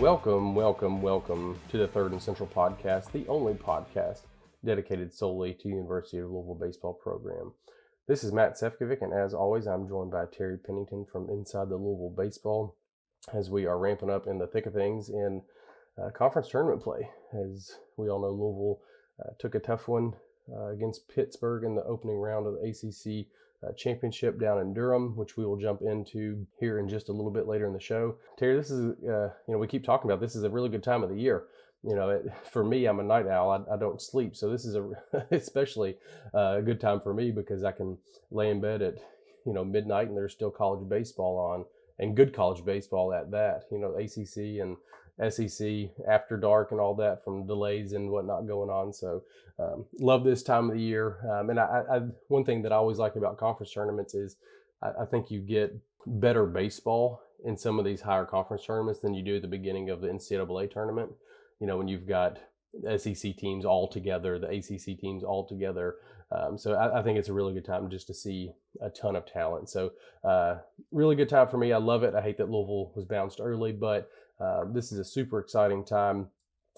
Welcome to the Third and Central Podcast, the only podcast dedicated solely to University of Louisville baseball program. This is Matt Sefcovic, and as always, I'm joined by Terry Pennington from Inside the Louisville Baseball as we are ramping up in the thick of things in conference tournament play. As we all know, Louisville took a tough one against Pittsburgh in the opening round of the ACC championship down in Durham, which we will jump into here in just a little bit later in the show. Terry, this is, we keep talking about this is a really good time of the year. For me, I'm a night owl. I don't sleep. So this is especially a good time for me because I can lay in bed at, midnight and there's still college baseball on, and good college baseball at that, ACC and SEC after dark and all that from delays and whatnot going on. So love this time of the year. And I one thing that I always like about conference tournaments is I think you get better baseball in some of these higher conference tournaments than you do at the beginning of the NCAA tournament. When you've got SEC teams all together, the ACC teams all together. So I think it's a really good time just to see a ton of talent. So really good time for me. I love it. I hate that Louisville was bounced early, but this is a super exciting time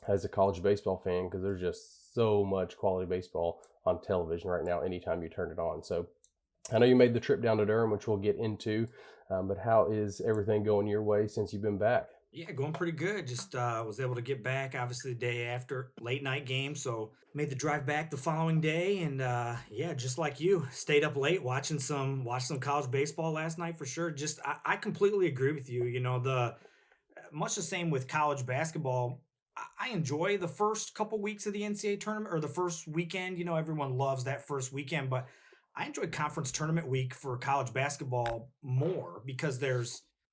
as a college baseball fan because there's just so much quality baseball on television right now anytime you turn it on. So I know you made the trip down to Durham, which we'll get into, but how is everything going your way since you've been back? Yeah, going pretty good. Just was able to get back obviously the day after late night game, so made the drive back the following day, and just like you, stayed up late watched some college baseball last night for sure. Just I completely agree with you. The much the same with college basketball. I enjoy the first couple weeks of the NCAA tournament or the first weekend. Everyone loves that first weekend, but I enjoy conference tournament week for college basketball more because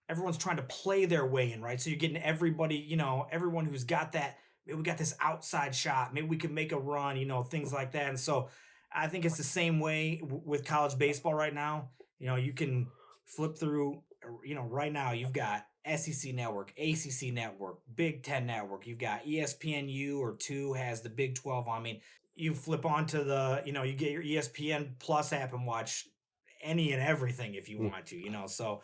everyone's trying to play their way in, right? So you're getting everybody, everyone who's got that, maybe we got this outside shot, maybe we can make a run, things like that. And so I think it's the same way with college baseball right now. You can flip through, right now you've got SEC Network, ACC Network, Big Ten Network. You've got ESPNU or 2 has the Big 12. I mean, you flip onto you get your ESPN Plus app and watch any and everything if you want to, so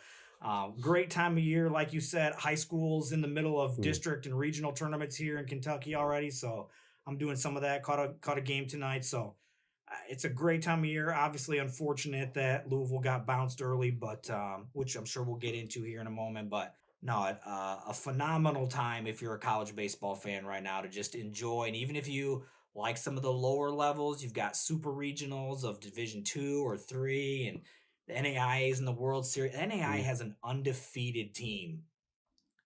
great time of year. Like you said, high school's in the middle of district and regional tournaments here in Kentucky already. So I'm doing some of that, caught a game tonight. So it's a great time of year. Obviously unfortunate that Louisville got bounced early, but which I'm sure we'll get into here in a moment. But no, a phenomenal time if you're a college baseball fan right now to just enjoy. And even if you like some of the lower levels, you've got super regionals of Division 2 or 3 and the NAIA is in the World Series. NAIA has an undefeated team,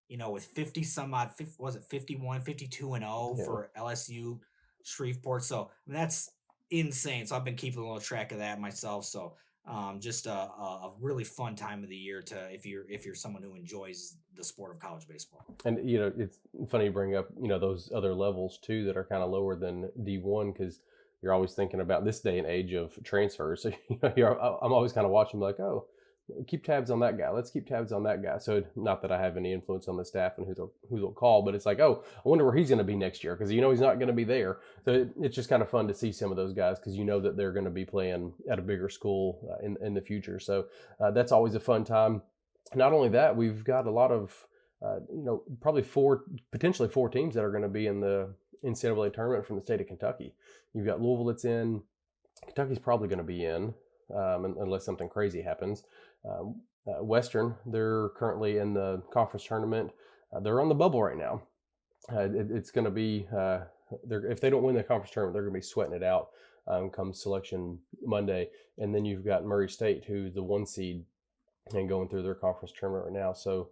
with 50 some odd, 50, was it 51, 52 and 0 for LSU Shreveport. So that's insane. So I've been keeping a little track of that myself. So just a really fun time of the year if you're someone who enjoys the sport of college baseball. And it's funny you bring up those other levels too that are kind of lower than D1 because you're always thinking about this day and age of transfers. So I'm always kind of watching like, oh, keep tabs on that guy. Let's keep tabs on that guy. So not that I have any influence on the staff and who they'll call, but it's like, oh, I wonder where he's going to be next year because he's not going to be there. So it's just kind of fun to see some of those guys because that they're going to be playing at a bigger school in the future. So that's always a fun time. Not only that, we've got a lot of probably potentially four teams that are going to be in the NCAA tournament from the state of Kentucky. You've got Louisville that's in. Kentucky's probably going to be in unless something crazy happens. Western, they're currently in the conference tournament. They're on the bubble right now. It's going to be, if they don't win the conference tournament, they're going to be sweating it out come selection Monday. And then you've got Murray State, who's the 1 seed and going through their conference tournament right now. So,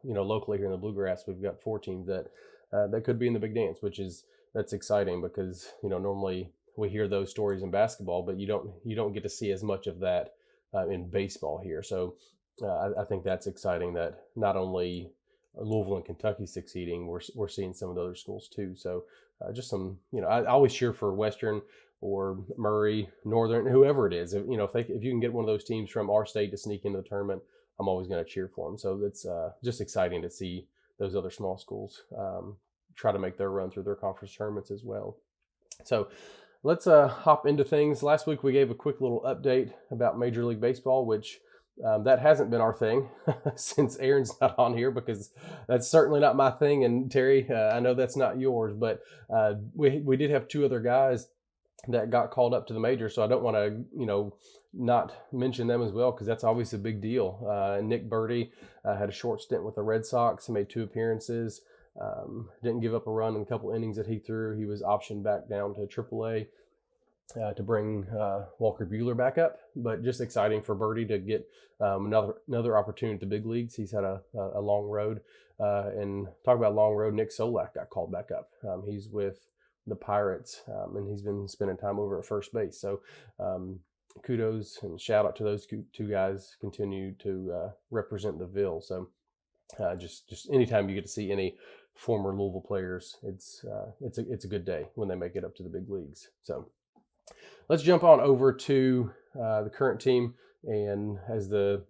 locally here in the Bluegrass, we've got 4 teams that could be in the big dance, that's exciting because, normally we hear those stories in basketball, but you don't get to see as much of that in baseball here. So I think that's exciting that not only Louisville and Kentucky succeeding, we're seeing some of the other schools too. So just some, I always cheer for Western or Murray, Northern, whoever it is. If you can get one of those teams from our state to sneak into the tournament, I'm always going to cheer for them. So it's just exciting to see those other small schools try to make their run through their conference tournaments as well. So let's hop into things. Last week we gave a quick little update about Major League Baseball, which That hasn't been our thing since Aaron's not on here, because that's certainly not my thing. And Terry, I know that's not yours, but we did have two other guys that got called up to the major, so I don't want to not mention them as well, because that's always a big deal. Nick Birdie had a short stint with the Red Sox. He made 2 appearances. Didn't give up a run in a couple innings that he threw. He was optioned back down to AAA. To bring Walker Buehler back up, but just exciting for Birdie to get another opportunity at the big leagues. He's had a long road, and talk about long road. Nick Solak got called back up. He's with the Pirates, and he's been spending time over at first base. So kudos and shout out to those two guys. Continue to represent the Ville. So just anytime you get to see any former Louisville players, it's a good day when they make it up to the big leagues. So. Let's jump on over to the current team. And as the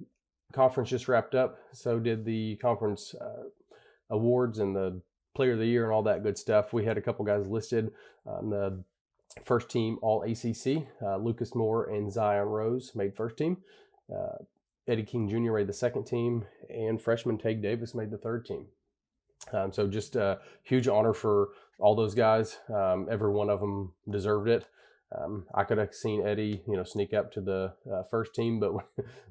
conference just wrapped up, so did the conference awards and the player of the year and all that good stuff. We had a couple guys listed on the first team All-ACC. Lucas Moore and Zion Rose made first team. Eddie King Jr. made the second team, and freshman Tague Davis made the third team. So just a huge honor for all those guys. Every one of them deserved it. I could have seen Eddie, sneak up to the first team, but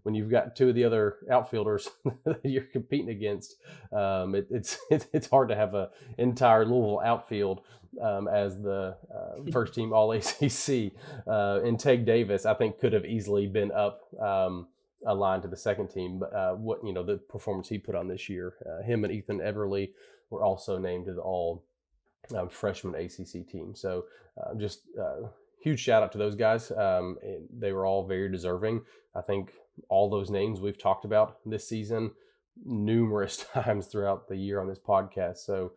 when you've got 2 of the other outfielders that you're competing against, it's hard to have an entire Louisville outfield as the first team All-ACC. And Tague Davis, I think, could have easily been up a line to the second team, but the performance he put on this year, him and Ethan Eberle were also named to the all freshman ACC team. So just huge shout out to those guys. They were all very deserving. I think all those names we've talked about this season numerous times throughout the year on this podcast. So,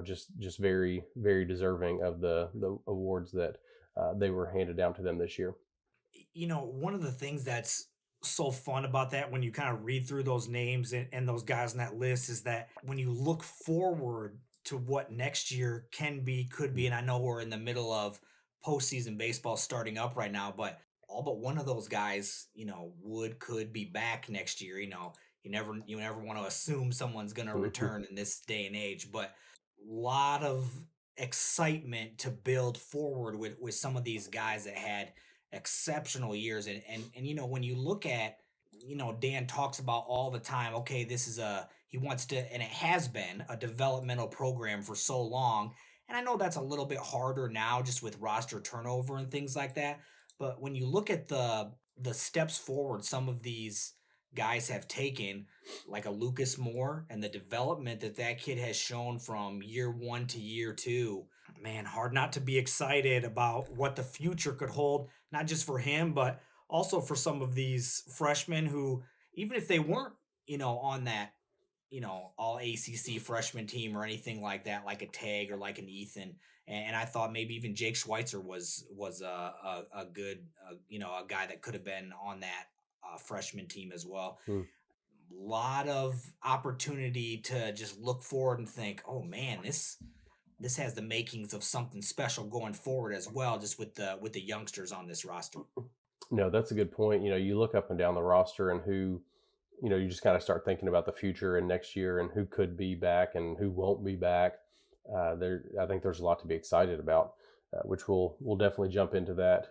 just very, very deserving of the awards that they were handed down to them this year. One of the things that's so fun about that when you kind of read through those names and those guys on that list is that when you look forward to what next year can be, could be, and I know we're in the middle of postseason baseball starting up right now, but all but one of those guys, could be back next year. You never want to assume someone's going to return in this day and age, but a lot of excitement to build forward with some of these guys that had exceptional years. And when you look at, Dan talks about all the time, okay, he wants to, and it has been a developmental program for so long. And I know that's a little bit harder now just with roster turnover and things like that. But when you look at the steps forward some of these guys have taken, like a Lucas Moore, and the development that kid has shown from year 1 to year 2, man, hard not to be excited about what the future could hold, not just for him, but also for some of these freshmen who, even if they weren't, on that all ACC freshman team or anything like that, like a Tague or like an Ethan. And I thought maybe even Jake Schweitzer was a good, a guy that could have been on that freshman team as well. Lot of opportunity to just look forward and think, oh man, this has the makings of something special going forward as well, just with the youngsters on this roster. No, that's a good point. You look up and down the roster and who, you just kind of start thinking about the future and next year and who could be back and who won't be back. I think there's a lot to be excited about, which we'll definitely jump into that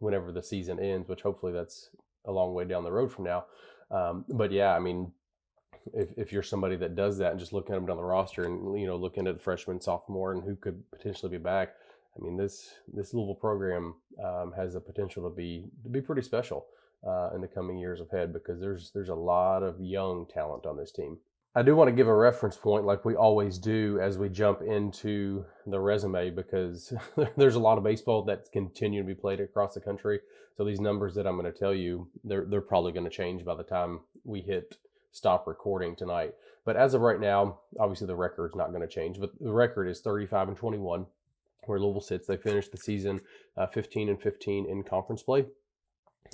whenever the season ends, which hopefully that's a long way down the road from now. But yeah, I mean, if you're somebody that does that and just looking at them down the roster and, looking at the freshman, sophomore, and who could potentially be back, I mean, this Louisville program has the potential to be pretty special in the coming years ahead, because there's a lot of young talent on this team. I do want to give a reference point, like we always do, as we jump into the resume, because there's a lot of baseball that's continuing to be played across the country. So these numbers that I'm going to tell you, they're probably going to change by the time we hit stop recording tonight. But as of right now, obviously the record's not going to change, but the record is 35-21, where Louisville sits. They finished the season 15-15 in conference play.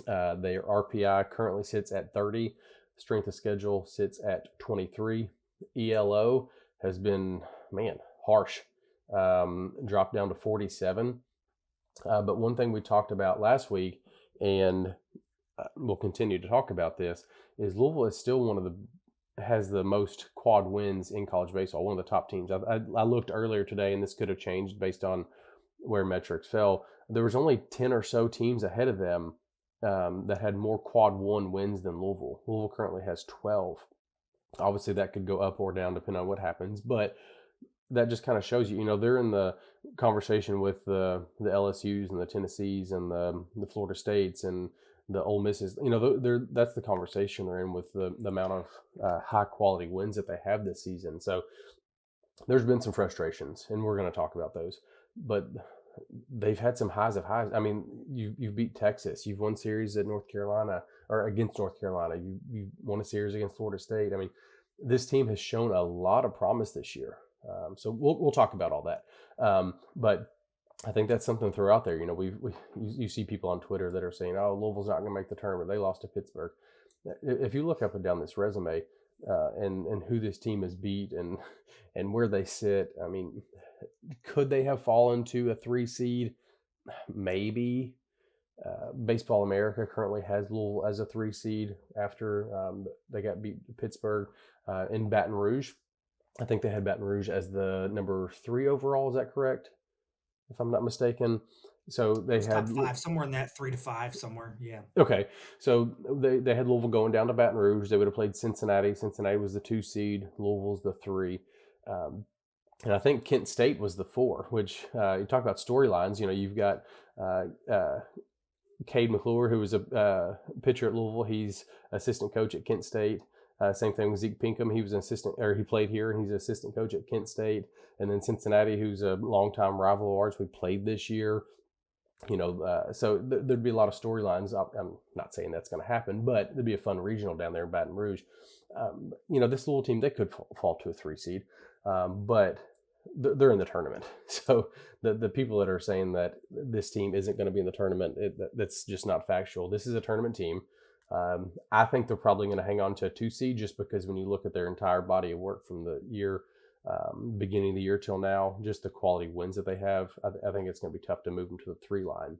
Their RPI currently sits at 30. Strength of schedule sits at 23. ELO has been, harsh. Dropped down to 47. But one thing we talked about last week, and we'll continue to talk about this, is Louisville is still has the most quad wins in college baseball, one of the top teams. I looked earlier today, and this could have changed based on where metrics fell. There was only 10 or so teams ahead of them that had more quad one wins than Louisville. Louisville currently has 12. Obviously, that could go up or down depending on what happens, but that just kind of shows you, they're in the conversation with the LSUs and the Tennessees and the Florida States and the Ole Misses. That's the conversation they're in with the amount of high quality wins that they have this season. So there's been some frustrations, and we're going to talk about those. But they've had some highs of highs. I mean, you beat Texas. You've won series at North Carolina or against North Carolina. You won a series against Florida State. I mean, this team has shown a lot of promise this year. So we'll talk about all that. But I think that's something to throw out there. You see people on Twitter that are saying, "Oh, Louisville's not going to make the tournament. They lost to Pittsburgh." If you look up and down this resume and who this team has beat and where they sit, I mean, could they have fallen to a 3 seed? Maybe. Baseball America currently has Louisville as a 3 seed after they got beat Pittsburgh in Baton Rouge. I think they had Baton Rouge as the number 3 overall. Is that correct? If I'm not mistaken. So they had top 5, somewhere in that 3 to 5 somewhere. Yeah. Okay. So they had Louisville going down to Baton Rouge. They would have played Cincinnati. Cincinnati was the 2 seed. Louisville's the 3. And I think Kent State was the 4, which you talk about storylines. You've got Cade McClure, who was a pitcher at Louisville. He's assistant coach at Kent State. Same thing with Zeke Pinkham. He was an assistant, or he played here, and he's an assistant coach at Kent State. And then Cincinnati, who's a longtime rival of ours, we played this year. So there'd be a lot of storylines. I'm not saying that's going to happen, but there'd be a fun regional down there in Baton Rouge. This little team, they could fall to a 3 seed, but they're in the tournament. So the people that are saying that this team isn't going to be in the tournament, that's just not factual. This is a tournament team. I think they're probably going to hang on to a 2 seed just because when you look at their entire body of work from the year, beginning of the year till now, just the quality wins that they have, I think it's going to be tough to move them to the 3 line.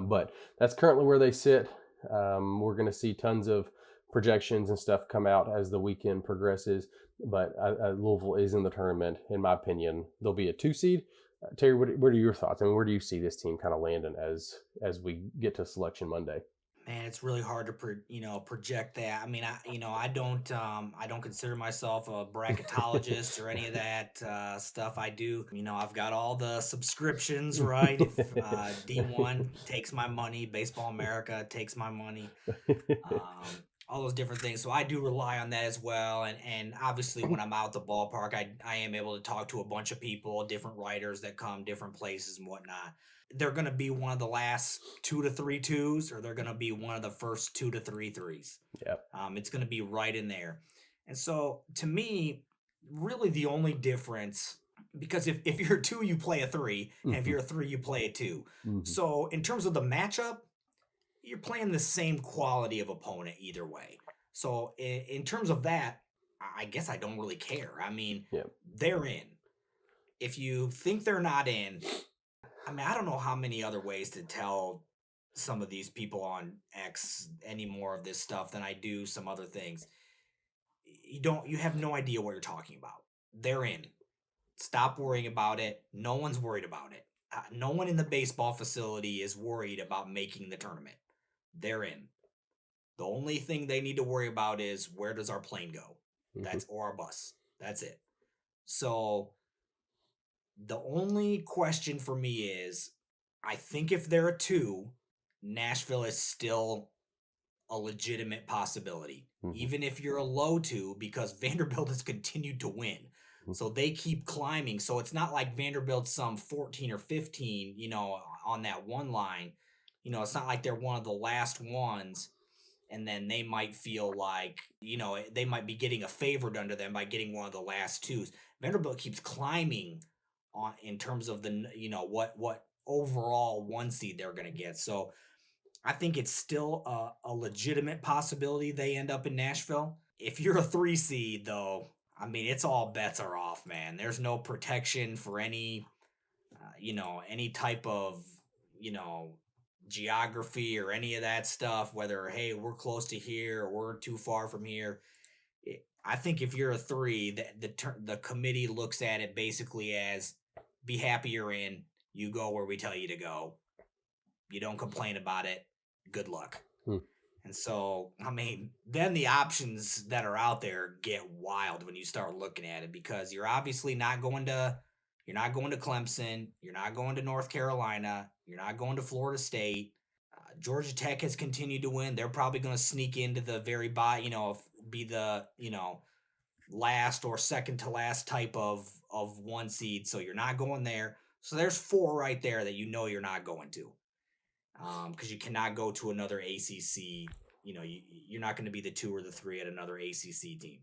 But that's currently where they sit. We're going to see tons of projections and stuff come out as the weekend progresses. But Louisville is in the tournament, in my opinion. They'll be a 2 seed. Terry, what are your thoughts? I mean, where do you see this team kind of landing as we get to Selection Monday? Man, it's really hard to project that. I mean, I don't consider myself a bracketologist or any of that stuff. I've got all the subscriptions, right? If D1 takes my money, Baseball America takes my money, all those different things. So I do rely on that as well. And obviously, when I'm out the ballpark, I am able to talk to a bunch of people, different writers that come different places and whatnot. They're going to be one of the last 2 to 3 twos, or they're going to be one of the first 2 to 3 threes. Yeah. It's going to be right in there. And so to me, really the only difference, because if you're a 2, you play a 3, and if you're a 3, you play a 2. Mm-hmm. So in terms of the matchup, you're playing the same quality of opponent either way. So in terms of that, I guess I don't really care. I mean, They're in. If you think they're not in, I mean, I don't know how many other ways to tell some of these people on X any more of this stuff than I do some other things. You have no idea what you're talking about. They're in. Stop worrying about it. No one's worried about it. No one in the baseball facility is worried about making the tournament. They're in. The only thing they need to worry about is where does our plane go? Or our bus. That's it. So the only question for me is, I think if they're a 2, Nashville is still a legitimate possibility. Mm-hmm. Even if you're a low 2, because Vanderbilt has continued to win. Mm-hmm. So they keep climbing. So it's not like Vanderbilt's some 14 or 15, on that one line. It's not like they're one of the last ones, and then they might feel like, they might be getting a favored under them by getting one of the last 2s. Vanderbilt keeps climbing in terms of the what overall 1 seed they're going to get. So I think it's still a legitimate possibility they end up in Nashville. If you're a 3 seed, though, I mean, it's all bets are off, man. There's no protection for any type of geography or any of that stuff, whether, hey, we're close to here or we're too far from here. I think if you're a three, the committee looks at it basically as be happy you're in. You go where we tell you to go. You don't complain about it. Good luck. Hmm. And so, I mean, then the options that are out there get wild when you start looking at it because you're not going to Clemson, you're not going to North Carolina, you're not going to Florida State. Georgia Tech has continued to win. They're probably going to sneak into the very be the, last or second to last type of one seed. So you're not going there. So there's four right there that you're not going to because you cannot go to another ACC. You're not going to be the two or the three at another ACC team.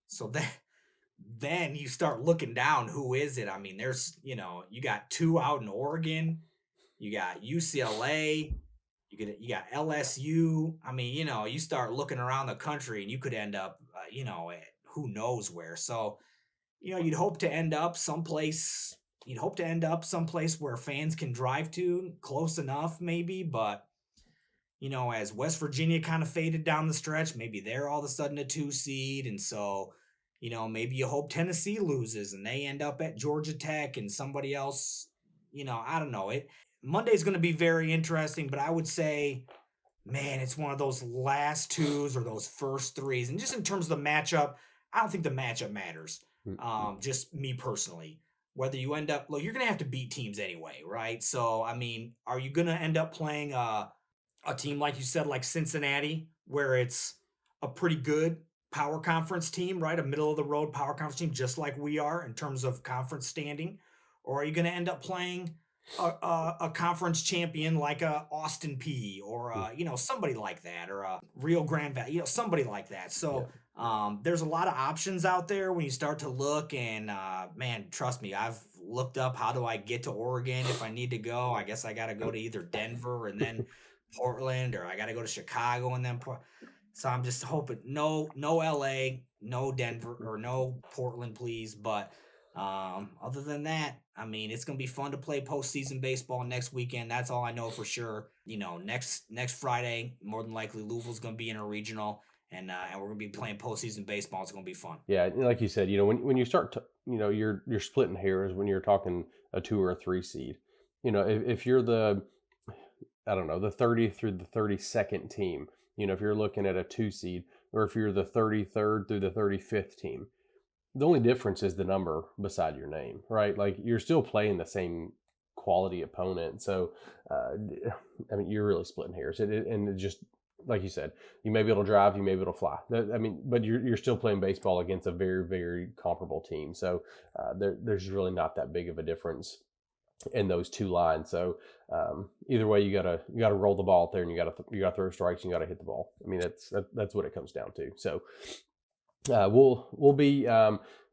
So then you start looking down. Who is it? I mean, there's you got two out in Oregon, you got UCLA, you got LSU. I mean, you start looking around the country and you could end up, at who knows where. So you'd hope to end up someplace. You'd hope to end up someplace where fans can drive to close enough, maybe. But, as West Virginia kind of faded down the stretch, maybe they're all of a sudden a 2 seed. And so, maybe you hope Tennessee loses and they end up at Georgia Tech and somebody else, I don't know. Monday's going to be very interesting, but I would say, man, it's one of those last twos or those first threes. And just in terms of the matchup, I don't think the matchup matters. Just me personally. Whether you end up, look, you're going to have to beat teams anyway, right? So, I mean, are you going to end up playing a team, like you said, like Cincinnati, where it's a pretty good power conference team, right? A middle of the road power conference team, just like we are in terms of conference standing? Or are you going to end up playing a conference champion like a Austin P or somebody like that, or a Rio Grande Valley, somebody like that. Yeah. So there's a lot of options out there when you start to look, and man, trust me, I've looked up how do I get to Oregon if I need to go. I guess I got to go to either Denver and then Portland, or I got to go to Chicago and then so I'm just hoping no LA, no Denver, or no Portland, please. But other than that, I mean, it's gonna be fun to play postseason baseball next weekend. That's all I know for sure. Next Friday, more than likely Louisville's gonna be in a regional, and we're gonna be playing postseason baseball. It's gonna be fun. Yeah, like you said, when you start to, you're splitting hairs when you're talking a 2 or a 3 seed. If you're I don't know, the 30th through the 32nd team, if you're looking at a 2 seed, or if you're the 33rd through the 35th team, the only difference is the number beside your name, right? Like, you're still playing the same quality opponent. So, I mean, you're really splitting hairs. And it just, like you said, you may be able to drive, you may be able to fly. I mean, but you're still playing baseball against a very, very comparable team. So there's really not that big of a difference in those two lines. So either way, you gotta roll the ball out there, and you gotta throw strikes, and you gotta hit the ball. I mean, that's what it comes down to. So we'll be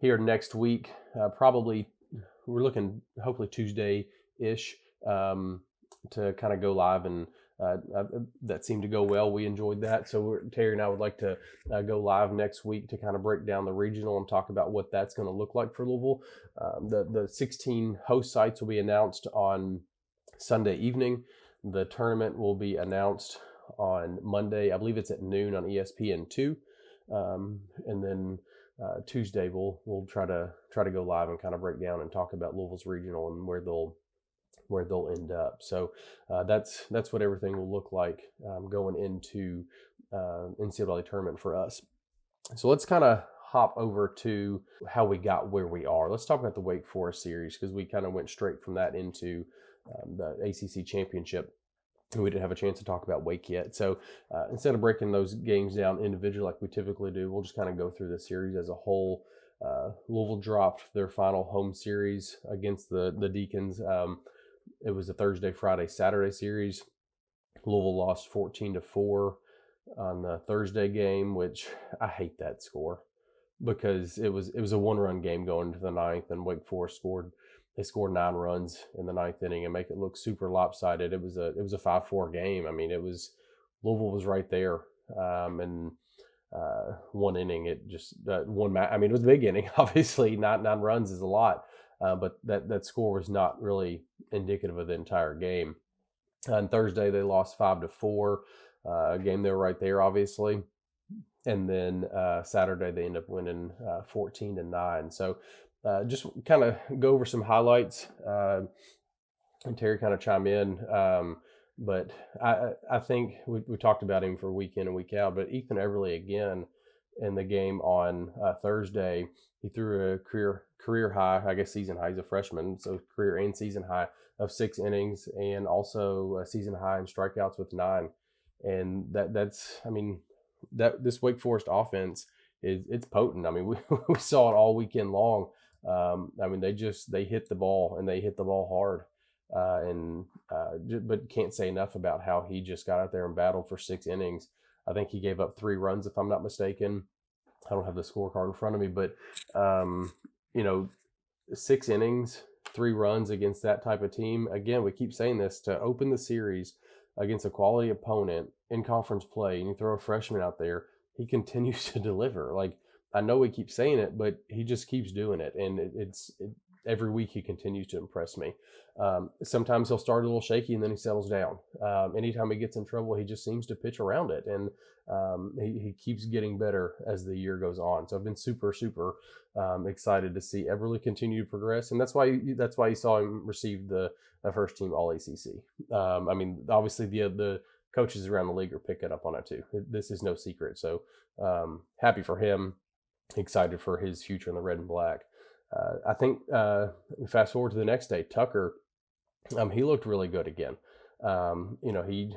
here next week. Probably we're looking hopefully Tuesday ish to kind of go live, and that seemed to go well. We enjoyed that. So Terry and I would like to go live next week to kind of break down the regional and talk about what that's going to look like for Louisville. The 16 host sites will be announced on Sunday evening. The tournament will be announced on Monday. I believe it's at noon on ESPN2. And then Tuesday we'll try to go live and kind of break down and talk about Louisville's regional and where they'll end up. So that's what everything will look like going into NCAA tournament for us. So let's kind of hop over to how we got where we are. Let's talk about the Wake Forest series, because we kind of went straight from that into the ACC championship. We didn't have a chance to talk about Wake yet. So instead of breaking those games down individually like we typically do, we'll just kind of go through the series as a whole. Louisville dropped their final home series against the Deacons. It was a Thursday, Friday, Saturday series. Louisville lost 14-4 on the Thursday game, which I hate that score, because it was a one-run game going into the ninth, and Wake Forest scored 9 runs in the ninth inning and make it look super lopsided. It was a 5-4 game. I mean, Louisville was right there, and one inning, it just one match. I mean, it was a big inning. Obviously, 9 runs is a lot, but that score was not really indicative of the entire game. On Thursday, they lost 5-4, a game they were right there, obviously. And then Saturday, they end up winning 14-9. So just kind of go over some highlights, and Terry kind of chime in. But I think we talked about him for week in and week out. But Ethan Eberle again in the game on Thursday, he threw a career high, I guess season high. He's a freshman, so career and season high of 6 innings, and also a season high in strikeouts with 9. And that's I mean that this Wake Forest offense it's potent. I mean we saw it all weekend long. I mean they hit the ball and they hit the ball hard. But can't say enough about how he just got out there and battled for 6 innings. I think he gave up 3 runs, if I'm not mistaken. I don't have the scorecard in front of me, but you know, 6 innings, 3 runs against that type of team. Again, we keep saying this, to open the series against a quality opponent in conference play, and you throw a freshman out there, he continues to deliver. Like, I know we keep saying it, but he just keeps doing it, and every week he continues to impress me. Sometimes he'll start a little shaky and then he settles down. Anytime he gets in trouble, he just seems to pitch around it, and he keeps getting better as the year goes on. So I've been super excited to see Eberle continue to progress, and that's why you saw him receive the first team All-ACC. I mean, obviously the coaches around the league are picking up on it too. This is no secret. So happy for him, excited for his future in the red and black. I think fast forward to the next day, Tucker, he looked really good again. He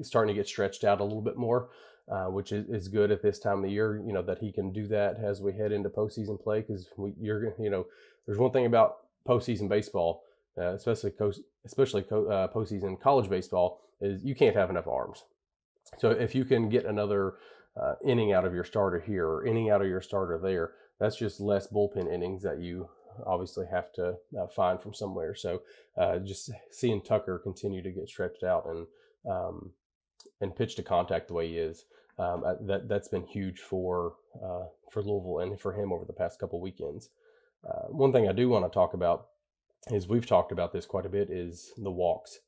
starting to get stretched out a little bit more, which is good at this time of the year. That he can do that as we head into postseason play, because there's one thing about postseason baseball, especially postseason college baseball, is you can't have enough arms. So if you can get another inning out of your starter here or inning out of your starter there, that's just less bullpen innings that you obviously have to find from somewhere. So just seeing Tucker continue to get stretched out and pitch to contact the way he is, that's been huge for Louisville and for him over the past couple weekends. One thing I do want to talk about is, we've talked about this quite a bit, is the walks.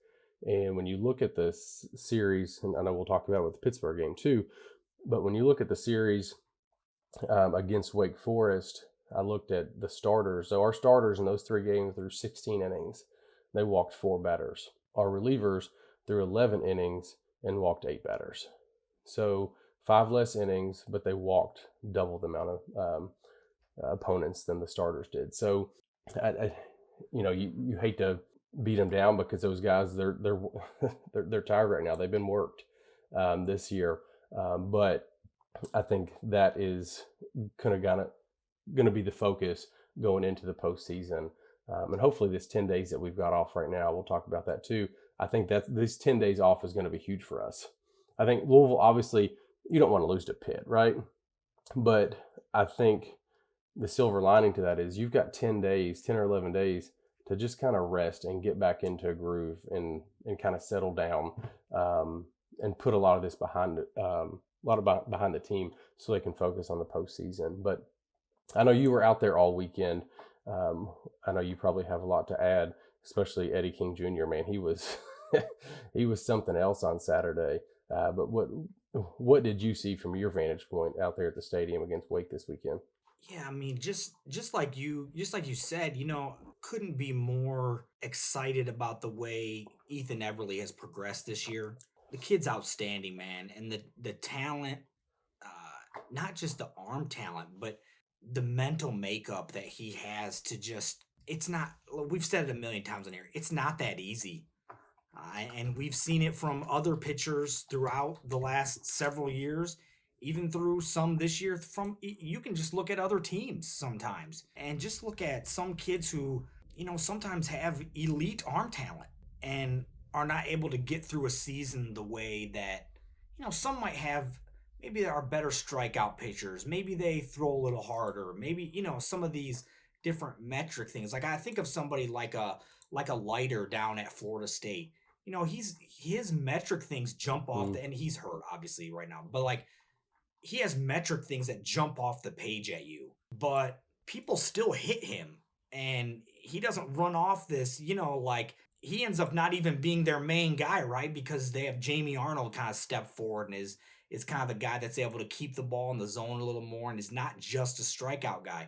And when you look at this series, and I know we'll talk about it with the Pittsburgh game too, but when you look at the series against Wake Forest, I looked at the starters. So our starters in those 3 games threw 16 innings. They walked 4 batters. Our relievers threw 11 innings and walked 8 batters. So 5 less innings, but they walked double the amount of opponents than the starters did. So, you hate to beat them down, because those guys, they're tired right now. They've been worked this year, but I think that is kind of going to be the focus going into the postseason. And hopefully this 10 days that we've got off right now, we'll talk about that too. I think that this 10 days off is going to be huge for us. I think Louisville, obviously, you don't want to lose to Pitt, right? But I think the silver lining to that is you've got 10 or 11 days to just kind of rest and get back into a groove and kind of settle down, and put a lot of this behind the team, so they can focus on the postseason. But I know you were out there all weekend. I know you probably have a lot to add, especially Eddie King Jr. Man, he was he was something else on Saturday. But what did you see from your vantage point out there at the stadium against Wake this weekend? Yeah, I mean, just like you said, couldn't be more excited about the way Ethan Eberle has progressed this year. The kid's outstanding, man, and the talent, not just the arm talent, but the mental makeup that he has to just. It's not. We've said it a million times in here. It's not that easy. And we've seen it from other pitchers throughout the last several years, even through some this year. You can just look at other teams sometimes, and just look at some kids who sometimes have elite arm talent and are not able to get through a season the way that some might have. Maybe there are better strikeout pitchers. Maybe they throw a little harder. Maybe some of these different metric things. Like, I think of somebody like a lighter down at Florida State. His metric things jump off and he's hurt obviously right now, but like, he has metric things that jump off the page at you, but people still hit him, and he doesn't run off this, like he ends up not even being their main guy, right? Because they have Jamie Arnold kind of step forward and is kind of the guy that's able to keep the ball in the zone a little more and is not just a strikeout guy.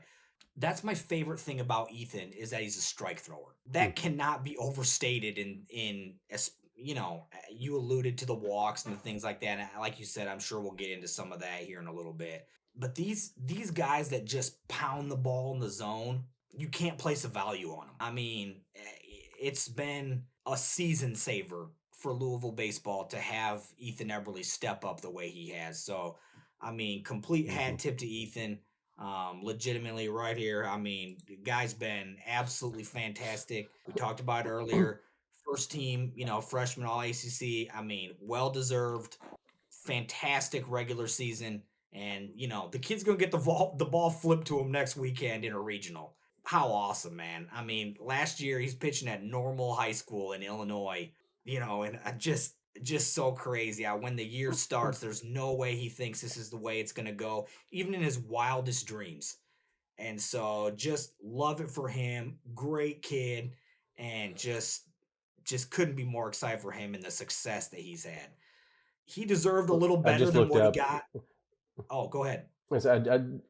That's my favorite thing about Ethan is that he's a strike thrower. That Mhm. cannot be overstated you alluded to the walks and the things like that. And like you said, I'm sure we'll get into some of that here in a little bit. But these guys that just pound the ball in the zone, you can't place a value on them. I mean, it's been a season saver for Louisville baseball to have Ethan Eberle step up the way he has. So, I mean, complete Mhm. hat tip to Ethan. Legitimately right here. I mean, the guy's been absolutely fantastic. We talked about it earlier. First team, freshman all ACC. I mean, well deserved, fantastic regular season. And, the kid's going to get the ball flipped to him next weekend in a regional. How awesome, man. I mean, last year he's pitching at Normal High School in Illinois, and I just so crazy. When the year starts, there's no way he thinks this is the way it's going to go, even in his wildest dreams. And so just love it for him. Great kid. And just couldn't be more excited for him and the success that he's had. He deserved a little I better just than looked what he up. got. Oh, go ahead.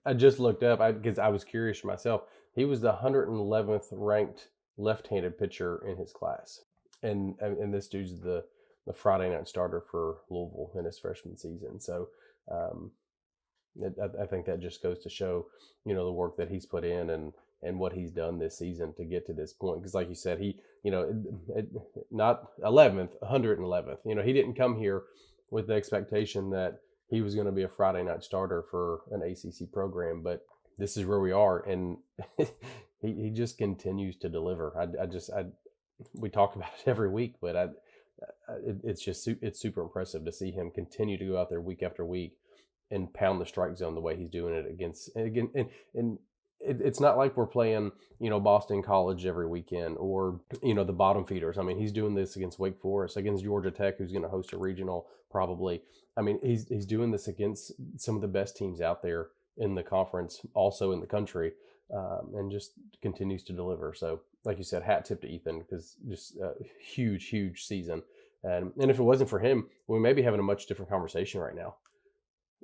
I just looked up because I was curious for myself. He was the 111th ranked left-handed pitcher in his class, and this dude's the Friday night starter for Louisville in his freshman season. So um, I think that just goes to show, the work that he's put in and what he's done this season to get to this point. Because, like you said, he, not 11th, 111th. He didn't come here with the expectation that he was going to be a Friday night starter for an ACC program, but this is where we are, and he just continues to deliver. We talk about it every week, but it's super impressive to see him continue to go out there week after week and pound the strike zone the way he's doing it against and again and it's not like we're playing Boston College every weekend or the bottom feeders. I mean, he's doing this against Wake Forest, against Georgia Tech, who's going to host a regional probably. I mean, he's doing this against some of the best teams out there in the conference, also in the country, and just continues to deliver. So, like you said, hat tip to Ethan because just a huge season. And if it wasn't for him, we may be having a much different conversation right now.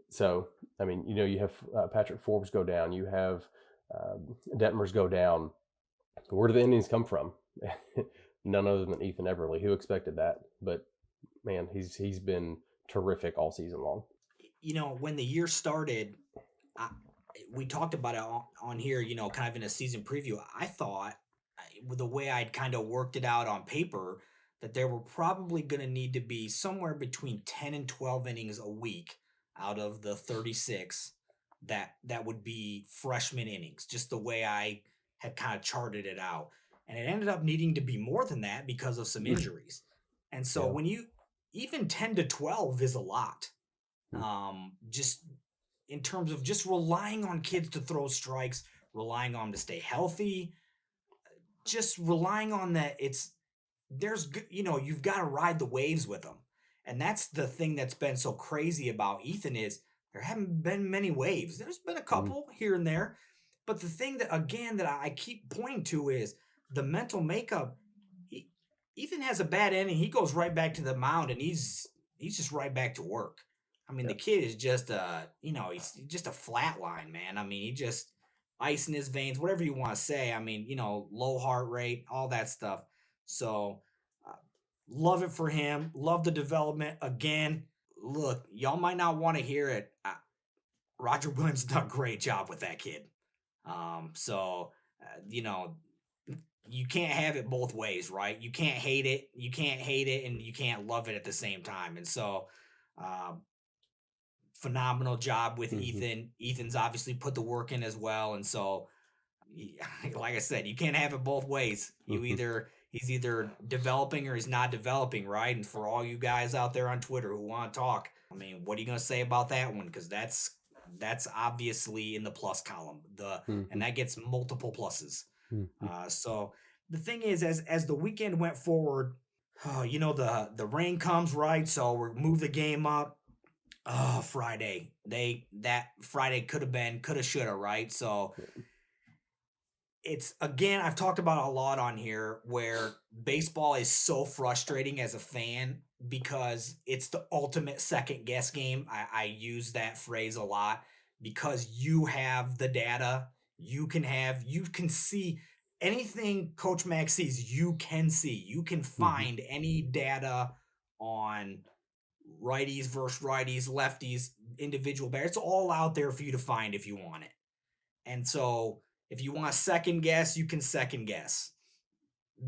So, I mean, you have Patrick Forbes go down, you have Detmers go down. Where do the Indians come from? None other than Ethan Eberle. Who expected that? But man, he's been terrific all season long. When the year started, I, we talked about it on here, kind of in a season preview. I thought with the way I'd kind of worked it out on paper that there were probably going to need to be somewhere between 10 and 12 innings a week out of the 36 that would be freshman innings, just the way I had kind of charted it out. And it ended up needing to be more than that because of some injuries. And so Yeah. when you even 10 to 12 is a lot. Just in terms of just relying on kids to throw strikes, relying on them to stay healthy, just relying on that you've got to ride the waves with them. And that's the thing that's been so crazy about Ethan is there haven't been many waves. There's been a Mhm. couple here and there, but the thing that again that I keep pointing to is the mental makeup. He, Ethan has a bad ending, he goes right back to the mound and he's just right back to work. I mean, Yeah. the kid is just he's just a flat line, man. I mean, he just ice in his veins, whatever you want to say. I mean, low heart rate, all that stuff. So, uh, love it for him. Love the development. Again, look, y'all might not want to hear it. Roger Williams done a great job with that kid. So, you can't have it both ways, right? You can't hate it. You can't hate it, and you can't love it at the same time. And so, um, phenomenal job with Hmm. Ethan. Ethan's obviously put the work in as well, and so like I said, you can't have it both ways. Hmm. He's either developing or he's not developing, right? And for all you guys out there on Twitter who want to talk, I mean, what are you going to say about that one? Because that's obviously in the plus column. The and Hmm. that gets multiple pluses. Hmm. So the thing is, as the weekend went forward, the rain comes, right? So we move the game up. Oh, Friday. That Friday could have been, could have, should have, right? So it's again, I've talked about a lot on here where baseball is so frustrating as a fan because it's the ultimate second guess game. I use that phrase a lot because you have the data, you can see anything Coach Mack sees, you can see. You can Hmm. find any data on righties versus righties, lefties, individual batters. It's all out there for you to find if you want it. And so if you want to second guess, you can second guess.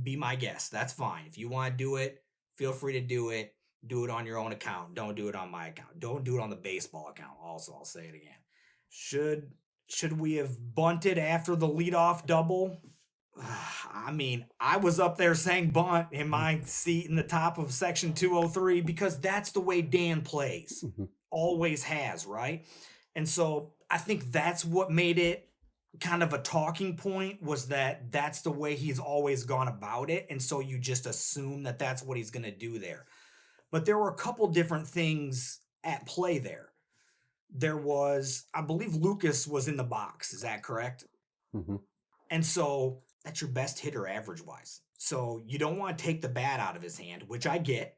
Be my guest. That's fine. If you want to do it, feel free to do it. Do it on your own account. Don't do it on my account. Don't do it on the baseball account. Also, I'll say it again. Should should we have bunted after the leadoff double? I mean, I was up there saying bunt in my seat in the top of section 203 because that's the way Dan plays. Hmm. Always has, right? And so I think that's what made it kind of a talking point was that that's the way he's always gone about it. And so you just assume that that's what he's going to do there. But there were a couple different things at play there. There was, I believe Lucas was in the box. Is that correct? Hmm. And so that's your best hitter average wise. So you don't want to take the bat out of his hand, which I get.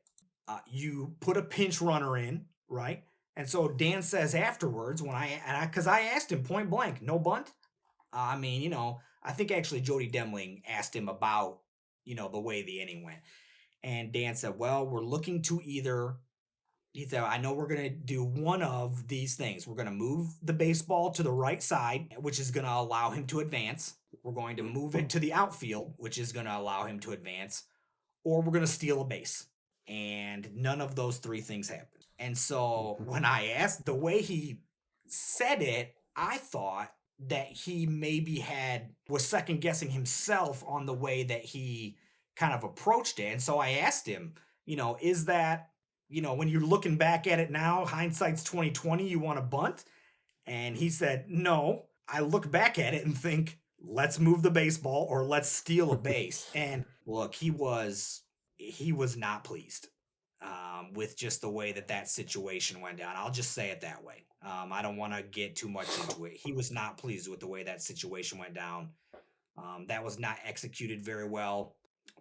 You put a pinch runner in, right? And so Dan says afterwards, because I asked him point blank, no bunt. I mean, I think actually Jody Demling asked him about, the way the inning went. And Dan said, well, we're looking to either, he said, I know we're going to do one of these things. We're going to move the baseball to the right side, which is going to allow him to advance. We're going to move it to the outfield, which is going to allow him to advance, or we're going to steal a base. And none of those three things happened. And so when I asked the way he said it, I thought that he maybe was second guessing himself on the way that he kind of approached it. And so I asked him, is that, when you're looking back at it now, hindsight's 2020, you want to bunt? And he said, no, I look back at it and think, let's move the baseball or let's steal a base. And look, he was not pleased with just the way that situation went down. I'll just say it that way. I don't want to get too much into it. He was not pleased with the way that situation went down. That was not executed very well,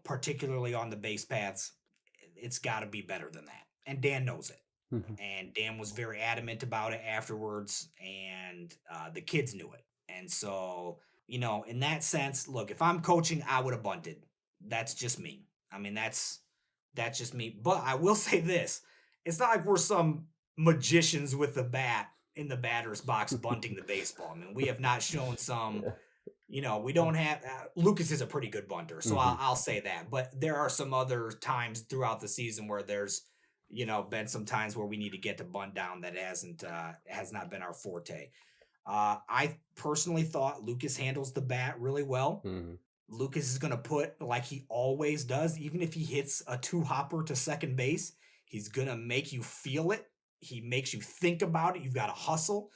particularly on the base paths. It's got to be better than that. And Dan knows it. Hmm. And Dan was very adamant about it afterwards, and the kids knew it. And so, in that sense, look, if I'm coaching, I would have bunted. That's just me. I mean, that's just me. But I will say this: it's not like we're some magicians with the bat in the batter's box bunting the baseball. I mean, we have not shown some. We don't have Lucas is a pretty good bunter, so Hmm. I'll say that. But there are some other times throughout the season where there's been some times where we need to get to bunt down that has not been our forte. I personally thought Lucas handles the bat really well. Hmm. Lucas is going to put like he always does, even if he hits a two hopper to second base, he's going to make you feel it. He makes you think about it. You've got to hustle.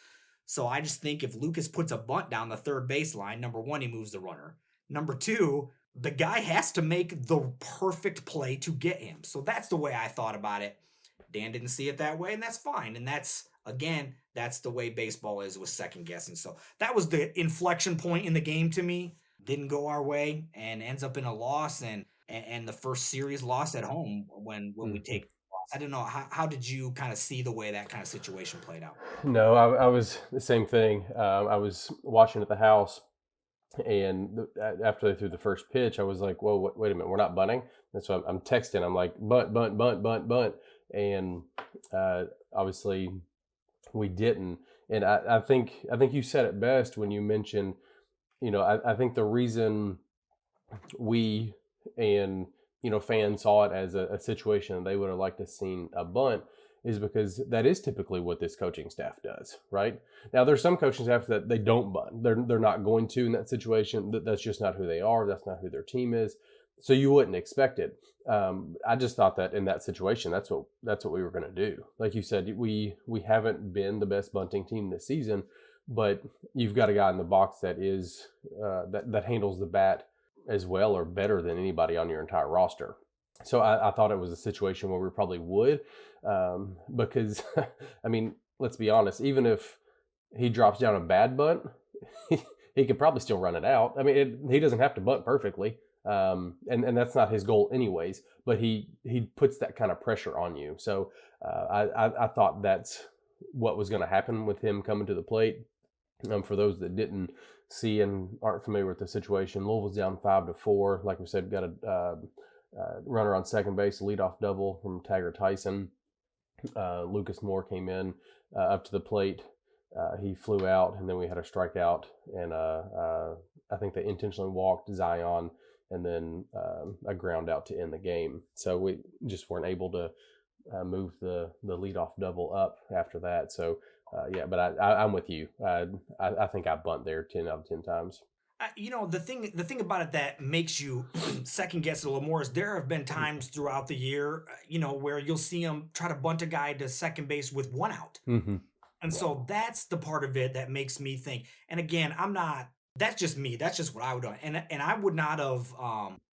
So I just think if Lucas puts a bunt down the third baseline, number one, he moves the runner. Number two, the guy has to make the perfect play to get him. So that's the way I thought about it. Dan didn't see it that way, and that's fine. And that's the way baseball is with second guessing. So that was the inflection point in the game to me. Didn't go our way and ends up in a loss and the first series loss at home when we Hmm. take loss. I don't know. How did you kind of see the way that kind of situation played out? No, I was the same thing. I was watching at the house, and after they threw the first pitch, I was like, "Whoa, wait a minute, we're not bunting." And so I'm texting. I'm like, "Bunt, bunt, bunt, bunt, bunt," and obviously we didn't. And I think you said it best when you mentioned, I think the reason we and fans saw it as a situation they would have liked to seen a bunt is because that is typically what this coaching staff does. Right now, there's some coaching staff that they don't bunt. They're not going to in that situation. That's just not who they are. That's not who their team is. So you wouldn't expect it. I just thought that in that situation, that's what we were going to do. Like you said, we haven't been the best bunting team this season, but you've got a guy in the box that is that handles the bat as well or better than anybody on your entire roster. So I thought it was a situation where we probably would, because I mean, let's be honest, even if he drops down a bad bunt, he could probably still run it out. I mean, he doesn't have to bunt perfectly, and that's not his goal anyways. But he puts that kind of pressure on you. So I thought that's what was going to happen with him coming to the plate. For those that didn't see and aren't familiar with the situation, Louisville's down 5-4. Like we said, got a runner on second base, a leadoff double from Tague Tyson. Lucas Moore came in up to the plate. He flew out, and then we had a strikeout, and I think they intentionally walked Zion, and then a ground out to end the game. So we just weren't able to move the leadoff double up after that. So yeah, but I'm with you. I think I bunt there 10 out of 10 times. The thing about it that makes you second guess it a little more is there have been times throughout the year, where you'll see him try to bunt a guy to second base with one out. Mm-hmm. And so that's the part of it that makes me think. And again, I'm not. That's just me. That's just what I would do. And I would not have.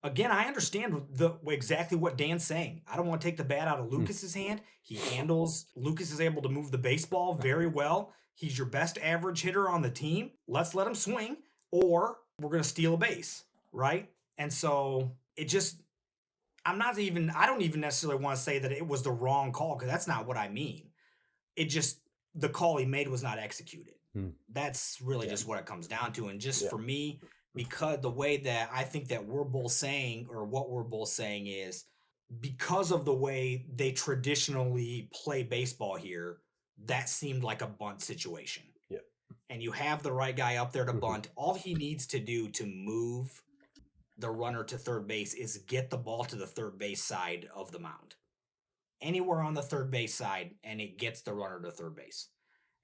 Again, I understand exactly what Dan's saying. I don't want to take the bat out of Lucas's hand. He handles. Lucas is able to move the baseball very well. He's your best average hitter on the team. Let's let him swing, or we're going to steal a base, right? And so it just. I don't even necessarily want to say that it was the wrong call, because that's not what I mean. It just. The call he made was not executed. That's really just what it comes down to. And just for me, because the way that I think that we're both saying, or what we're both saying is, because of the way they traditionally play baseball here, that seemed like a bunt situation. Yeah. And you have the right guy up there to bunt. All he needs to do to move the runner to third base is get the ball to the third base side of the mound. Anywhere on the third base side, and it gets the runner to third base.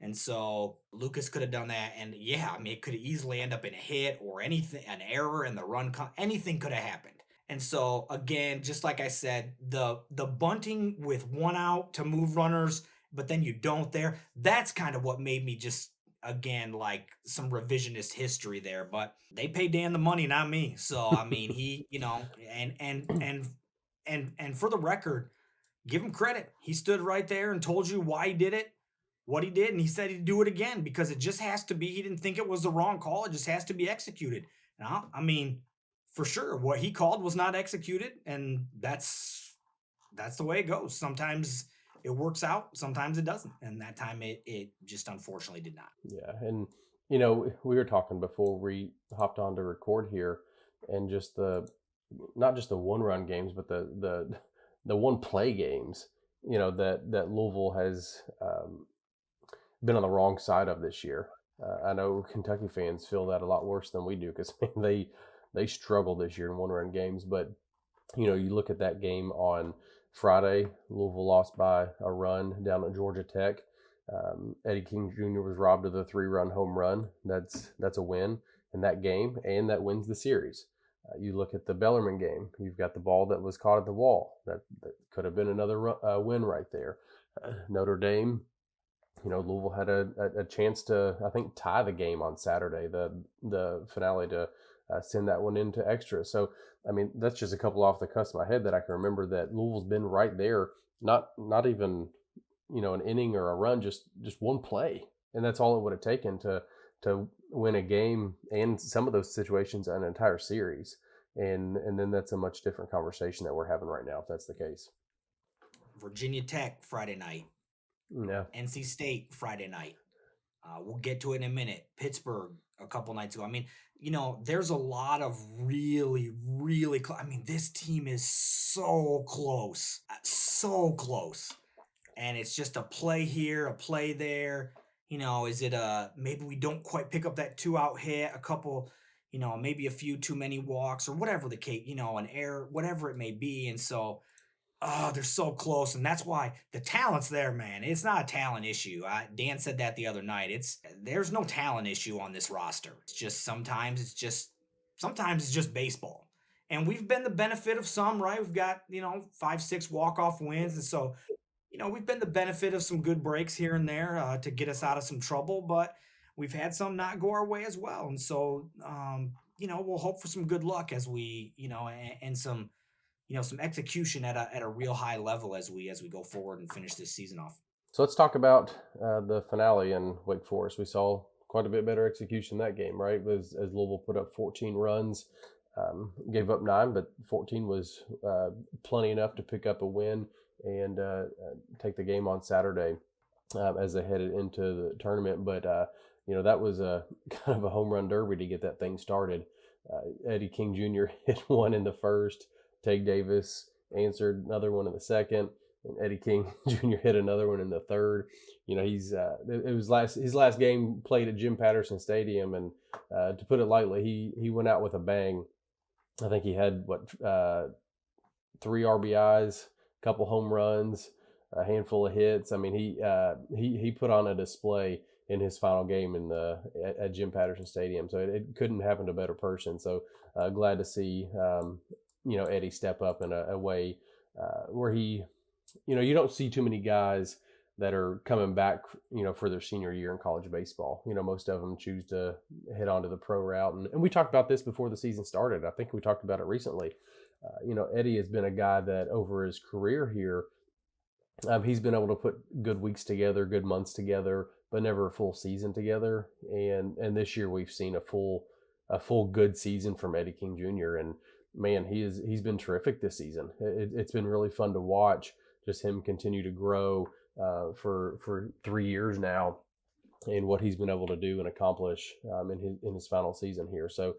And so Lucas could have done that, and it could easily end up in a hit or anything, an error in the run. Anything could have happened. And so again, just like I said, the bunting with one out to move runners, but then you don't there. That's kind of what made me just, again, like some revisionist history there. But they pay Dan the money, not me. So I mean, he, and for the record, give him credit. He stood right there and told you why he did it, what he did, and he said he'd do it again, because it just has to be. He didn't think it was the wrong call. It just has to be executed. Now, I mean, for sure, what he called was not executed, and that's the way it goes. Sometimes it works out, sometimes it doesn't, and that time it just unfortunately did not. Yeah, and we were talking before we hopped on to record here, and just not just the one-run games, but the one play games, that Louisville has been on the wrong side of this year. I know Kentucky fans feel that a lot worse than we do, because they struggle this year in one-run games. But you look at that game on Friday, Louisville lost by a run down at Georgia Tech. Eddie King Jr. was robbed of the 3-run home run. That's a win in that game, and that wins the series. You look at the Bellarmine game. You've got the ball that was caught at the wall. That could have been another win right there. Notre Dame, Louisville had a chance to, I think, tie the game on Saturday, the finale, to send that one into extra. So, I mean, that's just a couple off the cuff of my head that I can remember that Louisville's been right there. Not even, an inning or a run, just one play. And that's all it would have taken to win a game, and some of those situations an entire series. And then that's a much different conversation that we're having right now, if that's the case. Virginia Tech Friday night. Yeah. NC State Friday night. We'll get to it in a minute. Pittsburgh a couple nights ago. I mean, there's a lot of really, really close. I mean, this team is so close. So close. And it's just a play here, a play there. Is it maybe we don't quite pick up that 2-out hit, a couple, maybe a few too many walks, or whatever the case, an error, whatever it may be. And so, they're so close. And that's why the talent's there, man. It's not a talent issue. Dan said that the other night. There's no talent issue on this roster. It's just sometimes it's just baseball. And we've been the benefit of some, right? We've got, 5-6 walk-off wins. And so, we've been the benefit of some good breaks here and there to get us out of some trouble, but we've had some not go our way as well. And so, we'll hope for some good luck as we, and some, some execution at a real high level as we go forward and finish this season off. So let's talk about the finale in Wake Forest. We saw quite a bit better execution that game, right? As Louisville put up 14 runs, gave up 9, but 14 was plenty enough to pick up a win and take the game on Saturday as they headed into the tournament. But that was a kind of a home run derby to get that thing started. Eddie King Jr. hit one in the first. Tague Davis answered another one in the second, and Eddie King Jr. hit another one in the third. He's it was his last game played at Jim Patterson Stadium, and to put it lightly, he went out with a bang. I think he had 3 RBIs, a couple home runs, a handful of hits. I mean, he put on a display in his final game at Jim Patterson Stadium. So it couldn't happen to a better person. So glad to see Eddie step up in a way where he, you don't see too many guys that are coming back, for their senior year in college baseball. Most of them choose to head onto the pro route. And we talked about this before the season started. I think we talked about it recently. Eddie has been a guy that over his career here, he's been able to put good weeks together, good months together, but never a full season together. And this year we've seen a full good season from Eddie King Jr. And man, he's been terrific this season. It's been really fun to watch just him continue to grow for 3 years now, and what he's been able to do and accomplish in his final season here. So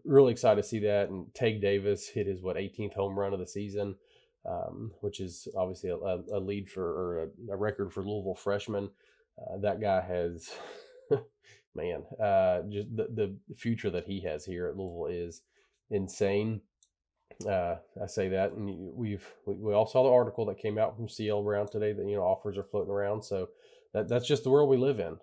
really excited to see that. And Tague Davis hit his 18th home run of the season, which is obviously a lead or a record for Louisville freshmen. That guy has, man, just the future that he has here at Louisville is insane. I say that, and we all saw the article that came out from CL Brown today that offers are floating around. So that's just the world we live in.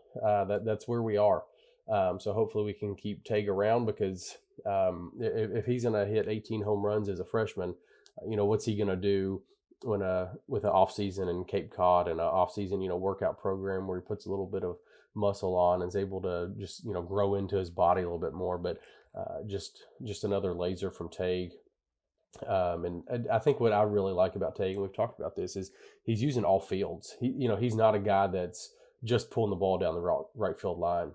That's where we are. So hopefully we can keep Tague around, because if he's going to hit 18 home runs as a freshman, what's he going to do with an off season in Cape Cod and an off season workout program where he puts a little bit of muscle on and is able to just grow into his body a little bit more. But just another laser from Tague. And I think what I really like about Tague, and we've talked about this, is he's using all fields. He's not a guy that's just pulling the ball down the right field line.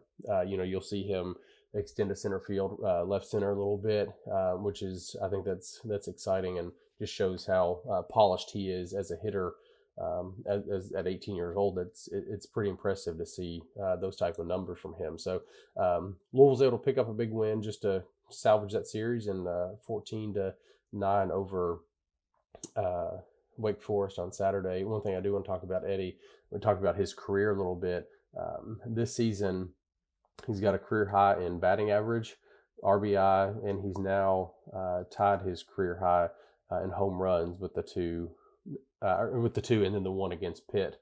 You'll see him extend to center field, left center a little bit, which is, I think that's exciting and just shows how polished he is as a hitter. At 18 years old, it's pretty impressive to see those type of numbers from him. So Louisville's able to pick up a big win just to salvage that series, and 14-9 over Wake Forest on Saturday. One thing I do want to talk about Eddie, we talked about his career a little bit. This season, he's got a career high in batting average, RBI, and he's now tied his career high in home runs with the two, and then the one against Pitt.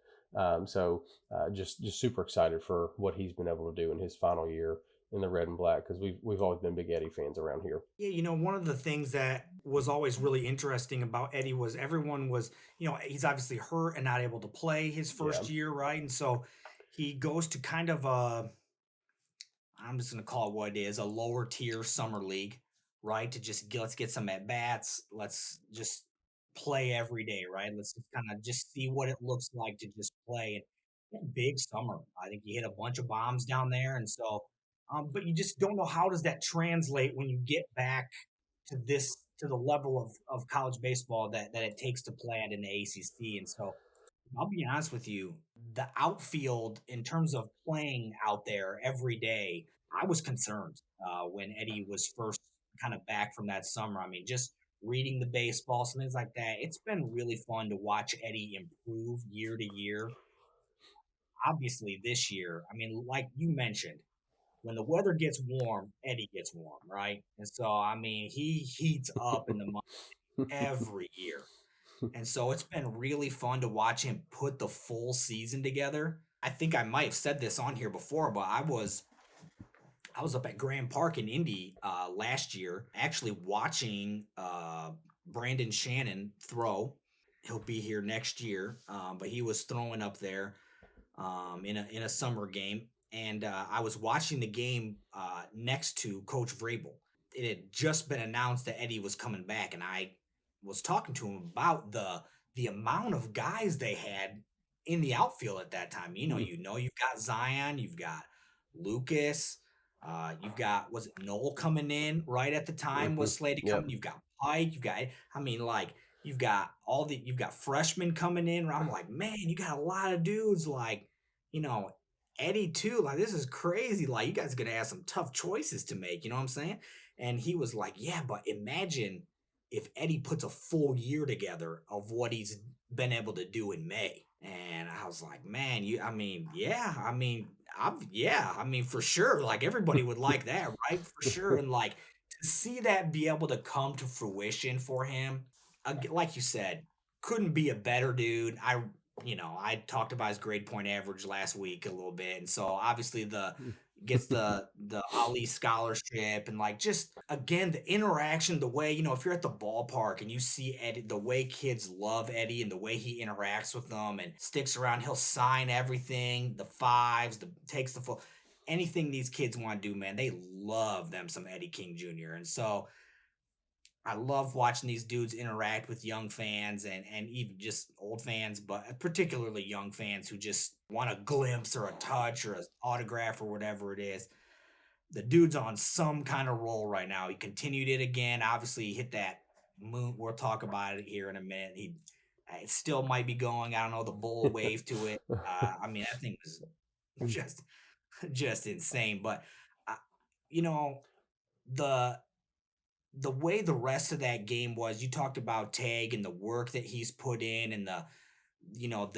So just super excited for what he's been able to do in his final year in the red and black, because we've always been big Eddie fans around here. Yeah, one of the things that was always really interesting about Eddie was everyone was, he's obviously hurt and not able to play his Yeah. first year, right? And so he goes to kind of I'm just going to call it what it is, a lower tier summer league, right? To just let's get some at bats. Let's just play every day, right? Let's just kind of just see what it looks like to just play. And he had a big summer. I think he hit a bunch of bombs down there. And so, but you just don't know how does that translate when you get back to the level of college baseball that it takes to play at in the ACC. And so I'll be honest with you, the outfield in terms of playing out there every day, I was concerned when Eddie was first kind of back from that summer. I mean, just reading the baseball, some things like that. It's been really fun to watch Eddie improve year to year. Obviously, this year, I mean, like you mentioned, when the weather gets warm, Eddie gets warm, right? And so, I mean, he heats up in the month every year. And so it's been really fun to watch him put the full season together. I think I might have said this on here before, but I was up at Grand Park in Indy last year, actually watching Brandon Shannon throw. He'll be here next year, but he was throwing up there in a summer game, and I was watching the game next to Coach Vrabel. It had just been announced that Eddie was coming back, and I was talking to him about the amount of guys they had in the outfield at that time. You've got Zion, you've got Lucas. You've got, was it Noel coming in right at the time Hmm. was slated Yep. coming. You've got Pike. You've got, I mean, like, you've got freshmen coming in. Where I'm like, man, you got a lot of dudes like, you know, Eddie too. Like, this is crazy. Like, you guys are gonna have some tough choices to make. You know what I'm saying? And he was like, yeah, but imagine if Eddie puts a full year together of what he's been able to do in May. And I was like, man, I mean, yeah, yeah, I mean, for sure. Like, everybody would like that, right? For sure. And like, to see that be able to come to fruition for him, like you said, couldn't be a better dude. I talked about his grade point average last week a little bit. And so obviously gets the Ali scholarship, and like, just again, the interaction, the way, if you're at the ballpark and you see Eddie, the way kids love Eddie and the way he interacts with them and sticks around, he'll sign everything, the fives, takes the full, anything these kids want to do, man, they love them some Eddie King Jr. And so I love watching these dudes interact with young fans and even just old fans, but particularly young fans who just want a glimpse or a touch or an autograph or whatever it is. The dude's on some kind of roll right now. He continued it again. Obviously, he hit that moon. We'll talk about it here in a minute. It still might be going. I don't know, the bull wave to it. I mean, that thing was just just insane. But uh, you know, the the way the rest of that game was, you talked about Tag and the work that he's put in, and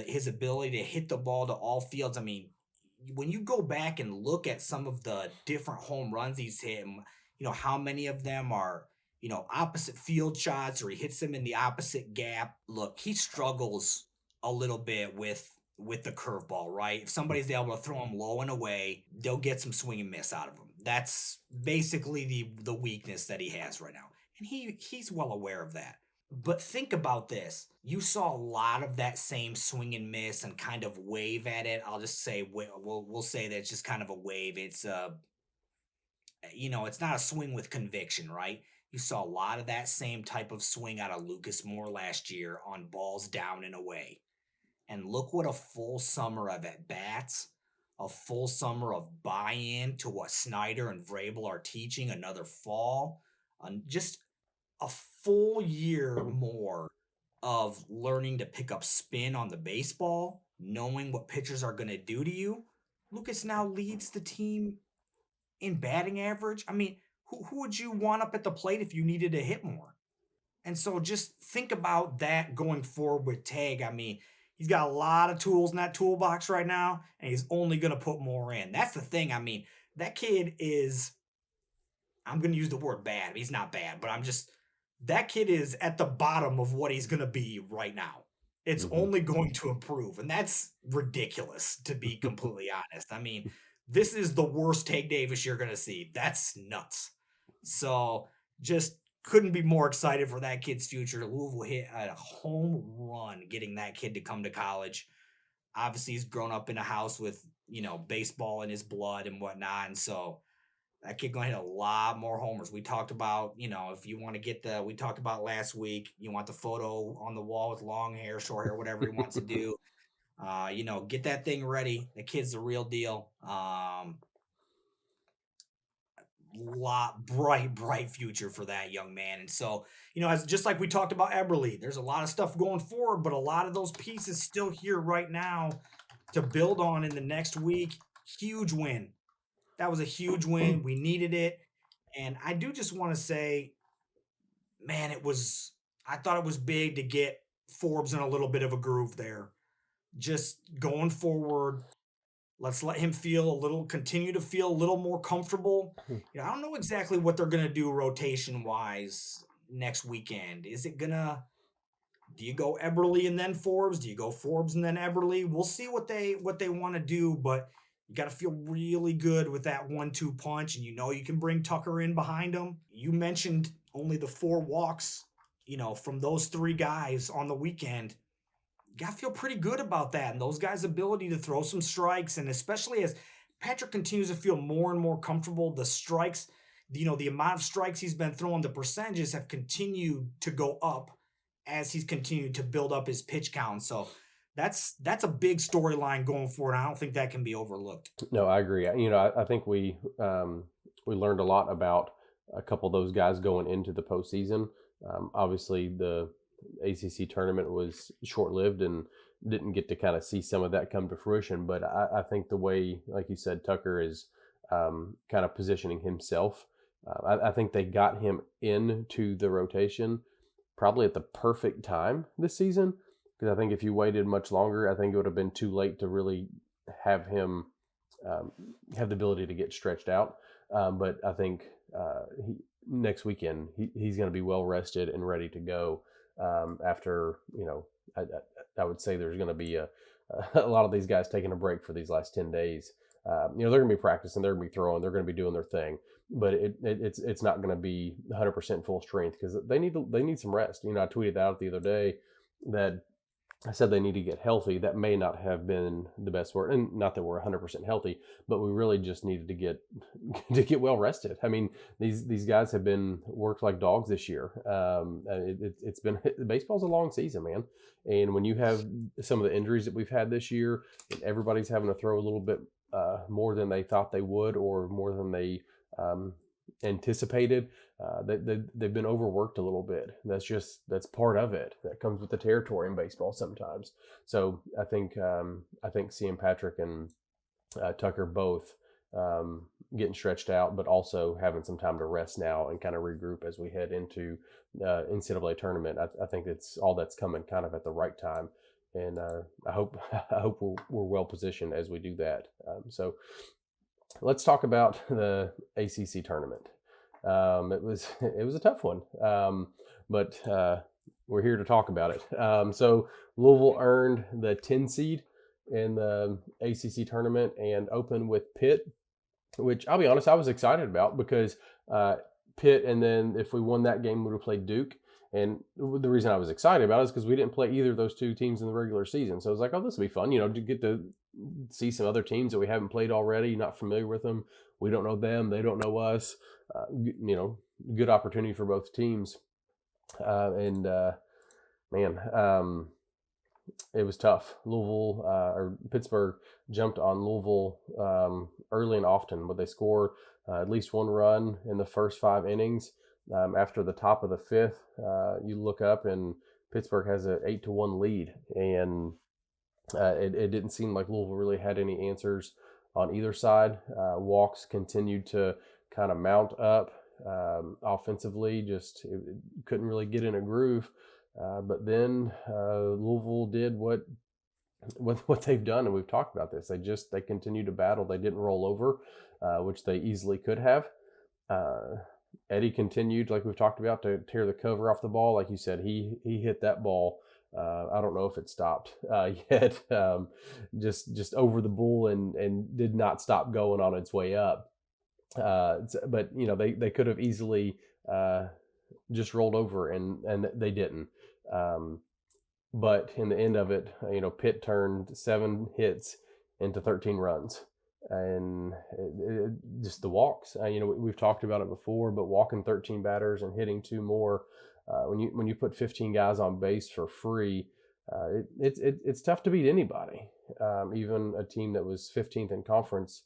his ability to hit the ball to all fields. I mean, when you go back and look at some of the different home runs he's hit, how many of them are, opposite field shots, or he hits them in the opposite gap. Look, he struggles a little bit with the curveball, right? If somebody's able to throw him low and away, they'll get some swing and miss out of him. That's basically the weakness that he has right now. And he's well aware of that. But think about this. You saw a lot of that same swing and miss and kind of wave at it. I'll just say we'll say that it's just kind of a wave. It's not a swing with conviction, right? You saw a lot of that same type of swing out of Lucas Moore last year on balls down and away. And look what a full summer of at bats, a full summer of buy-in to what Snyder and Vrabel are teaching, another fall, just a full year more of learning to pick up spin on the baseball, knowing what pitchers are going to do to you. Lucas now leads the team in batting average. I mean, who would you want up at the plate if you needed to hit more? And so just think about that going forward with Tag. I mean, he's got a lot of tools in that toolbox right now, and he's only going to put more in. That's the thing. I mean, that kid is, I'm going to use the word bad. He's not bad, but that kid is at the bottom of what he's going to be right now. It's Hmm. only going to improve. And that's ridiculous, to be completely honest. I mean, this is the worst Tank Davis you're going to see. That's nuts. So just couldn't be more excited for that kid's future. Louisville hit a home run getting that kid to come to college. Obviously, he's grown up in a house with, baseball in his blood and whatnot. And so that kid gonna hit a lot more homers. We talked about, if you want to we talked about last week, you want the photo on the wall with long hair, short hair, whatever he wants to do. Get that thing ready. The kid's the real deal. Lot bright future for that young man. And so, as just like we talked about Eberle, there's a lot of stuff going forward, but a lot of those pieces still here right now to build on in the next week. Huge win. That was a huge win. We needed it. And I do just want to say, man, I thought it was big to get Forbes in a little bit of a groove there. Just going forward, let's let him continue to feel a little more comfortable. I don't know exactly what they're going to do rotation wise next weekend. Do you go Eberle and then Forbes? Do you go Forbes and then Eberle? We'll see what they want to do, but you got to feel really good with that 1-2 punch, and you can bring Tucker in behind him. You mentioned only the 4 walks, from those 3 guys on the weekend. You got to feel pretty good about that, and those guys' ability to throw some strikes, and especially as Patrick continues to feel more and more comfortable, the strikes, the amount of strikes he's been throwing, the percentages have continued to go up as he's continued to build up his pitch count. So That's a big storyline going forward. I don't think that can be overlooked. No, I agree. I think we learned a lot about a couple of those guys going into the postseason. Obviously, the ACC tournament was short lived and didn't get to kind of see some of that come to fruition. But I think the way, like you said, Tucker is kind of positioning himself. I think they got him into the rotation probably at the perfect time this season, because I think if you waited much longer, I think it would have been too late to really have him um, have the ability to get stretched out. But I think next weekend he's going to be well rested and ready to go. After I would say there's going to be a lot of these guys taking a break for these last 10 days. They're going to be practicing, they're going to be throwing, they're going to be doing their thing, but it's not going to be 100% full strength because they need some rest. I tweeted out the other day that I said they need to get healthy. That may not have been the best word, and not that we're 100% healthy, but we really just needed to get to get well rested. I mean, these guys have been worked like dogs this year. It's been baseball's a long season, man, and when you have some of the injuries that we've had this year, and everybody's having to throw a little bit more than they thought they would, or more than they anticipated. They've been overworked a little bit. That's part of it. That comes with the territory in baseball sometimes. So I think seeing Patrick and Tucker both getting stretched out, but also having some time to rest now and kind of regroup as we head into NCAA tournament. I think it's all that's coming kind of at the right time, and I hope we're well positioned as we do that. So let's talk about the ACC tournament. It was a tough one, but we're here to talk about it. So Louisville earned the 10 seed in the ACC tournament and opened with Pitt, which I'll be honest, I was excited about because Pitt, and then if we won that game, we would have played Duke. And the reason I was excited about it is because we didn't play either of those two teams in the regular season. So I was like, oh, this will be fun, to get to see some other teams that we haven't played already, not familiar with them. We don't know them. They don't know us. Good opportunity for both teams. Man, it was tough. Louisville or Pittsburgh jumped on Louisville early and often, but they scored at least one run in the first 5 innings. After the top of the 5th, you look up and Pittsburgh has an 8-1 lead, and it didn't seem like Louisville really had any answers on either side. Walks continued to kind of mount up offensively, just couldn't really get in a groove. But then Louisville did what they've done, and we've talked about this. They continued to battle. They didn't roll over, which they easily could have. Eddie continued, like we've talked about, to tear the cover off the ball. Like you said, he hit that ball. I don't know if it stopped yet. Just over the bull and did not stop going on its way up. But they could have easily just rolled over, and they didn't. But in the end of it, Pitt turned 7 hits into 13 runs. And just the walks, we've talked about it before, but walking 13 batters and hitting 2 more, when you put 15 guys on base for free, it's tough to beat anybody, even a team that was 15th in conference.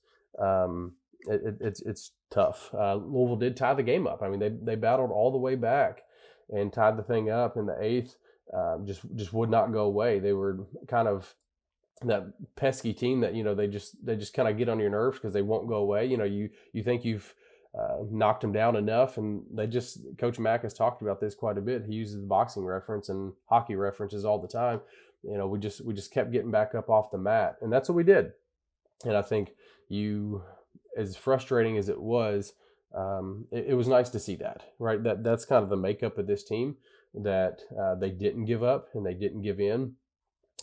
It's tough. Louisville did tie the game up. I mean, they battled all the way back and tied the thing up in the 8th. Just would not go away. They were kind of that pesky team that they just kind of get on your nerves because they won't go away. You think you've knocked them down enough, and Coach Mack has talked about this quite a bit. He uses the boxing reference and hockey references all the time. We just kept getting back up off the mat, and that's what we did. And I think as frustrating as it was, it was nice to see that, right? That's kind of the makeup of this team, that they didn't give up and they didn't give in.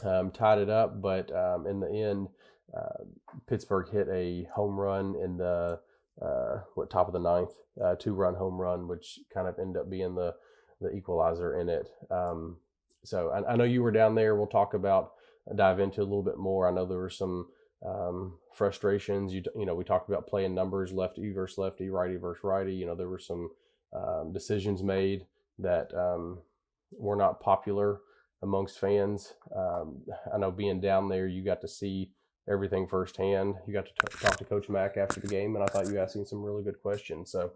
Tied it up, but in the end, Pittsburgh hit a home run in the top of the 9th, 2-run home run, which kind of ended up being the equalizer in it. So I know you were down there. We'll dive into a little bit more. I know there were some frustrations. We talked about playing numbers, lefty versus lefty, righty versus righty. There were some decisions made that were not popular. amongst fans. I know being down there, you got to see everything firsthand. You got to talk to Coach Mack after the game, and I thought you asked him some really good questions. So,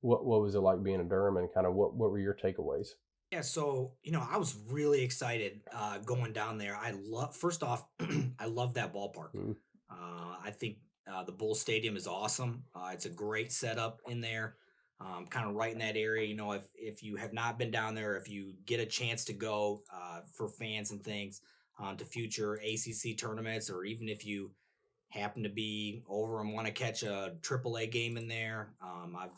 what was it like being in Durham, and kind of what were your takeaways? Yeah, so I was really excited going down there. I love First off, I love that ballpark. Mm, I think the Bull Stadium is awesome. It's a great setup in there, kind of right in that area. If you have not been down there, if you get a chance to go for fans and things to future ACC tournaments, or even if you happen to be over and want to catch a AAA game in there, I've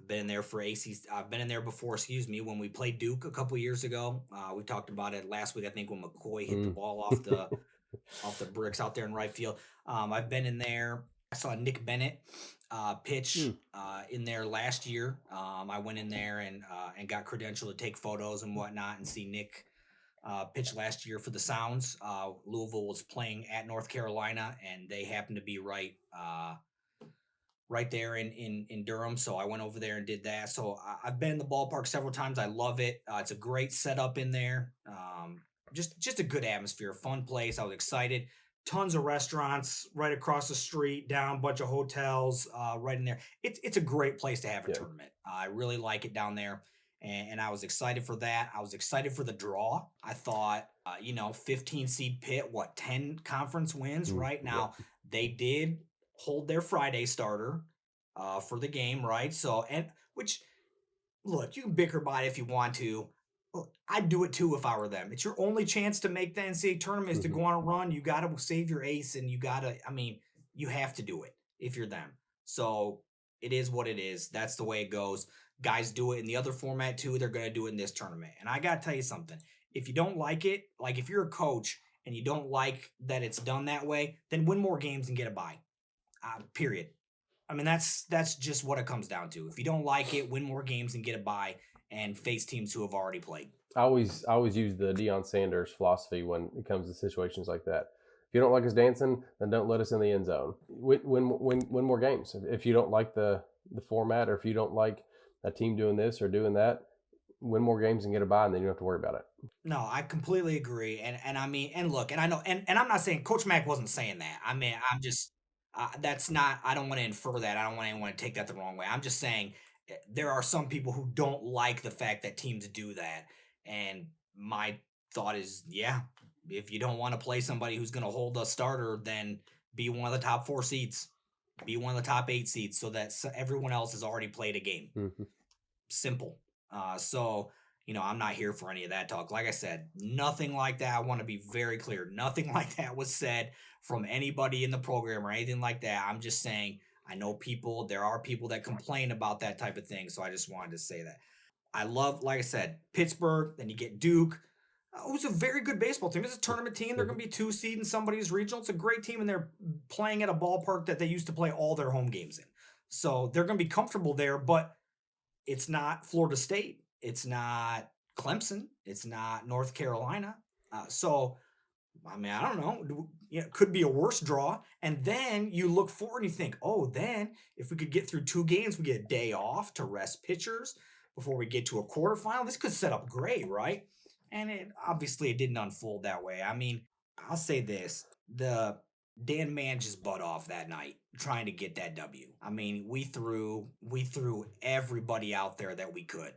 been in there for ACC. I've been in there before, excuse me, when we played Duke a couple years ago. We talked about it last week, I think, when McCoy hit the mm, ball off the bricks out there in right field. I've been in there. I saw Nick Bennett pitch mm. in there last year. I went in there and got credentialed to take photos and whatnot and see Nick pitch last year for the Sounds. Louisville was playing at North Carolina, and they happened to be right there in Durham. So I went over there and did that. So I've been in the ballpark several times. I love it. It's a great setup in there. Just a good atmosphere, fun place. I was excited. Tons of restaurants right across the street, down bunch of hotels right in there. It's a great place to have a Yeah. tournament. I really like it down there. And I was excited for that. I was excited for the draw. I thought, 15 seed Pitt, 10 conference wins Mm, right yeah. now. They did hold their Friday starter for the game, right? So, and which, look, you can bicker about it if you want to. Look, I'd do it too if I were them. It's your only chance to make the NCAA tournament is to Hmm. go on a run. You got to save your ace, and you have to do it if you're them. So it is what it is. That's the way it goes. Guys do it in the other format too. They're going to do it in this tournament. And I got to tell you something. If you don't like it, like if you're a coach and you don't like that it's done that way, then win more games and get a bye. Period. I mean, that's just what it comes down to. If you don't like it, win more games and get a bye and face teams who have already played. I always use the Deion Sanders philosophy when it comes to situations like that. If you don't like us dancing, then don't let us in the end zone. Win more games. If you don't like the format, or if you don't like a team doing this or doing that, win more games and get a bye, and then you don't have to worry about it. No, I completely agree. And I mean, and look, and I know, and I'm not saying Coach Mack wasn't saying that. I mean, I'm just that's not. I don't want to infer that. I don't want anyone to take that the wrong way. I'm just saying there are some people who don't like the fact that teams do that. And my thought is, yeah, if you don't want to play somebody who's going to hold a starter, then be one of the top 4 seeds, be one of the top 8 seeds, so that everyone else has already played a game. Mm-hmm. Simple. So, I'm not here for any of that talk. Like I said, nothing like that. I want to be very clear. Nothing like that was said from anybody in the program or anything like that. I'm just saying, I know there are people that complain about that type of thing. So I just wanted to say that. I love, like I said, Pittsburgh, then you get Duke. Who's a very good baseball team. It's a tournament team. They're Mm-hmm. going to be 2 seed in somebody's regional. It's a great team, and they're playing at a ballpark that they used to play all their home games in. So they're going to be comfortable there, but it's not Florida State. It's not Clemson. It's not North Carolina. So, I mean, I don't know. It could be a worse draw. And then you look forward and you think, oh, then if we could get through 2 games, we get a day off to rest pitchers before we get to a quarterfinal. This could set up great, right? And it didn't unfold that way. I mean, I'll say this: the Dan managed his butt off that night trying to get that W. I mean, we threw everybody out there that we could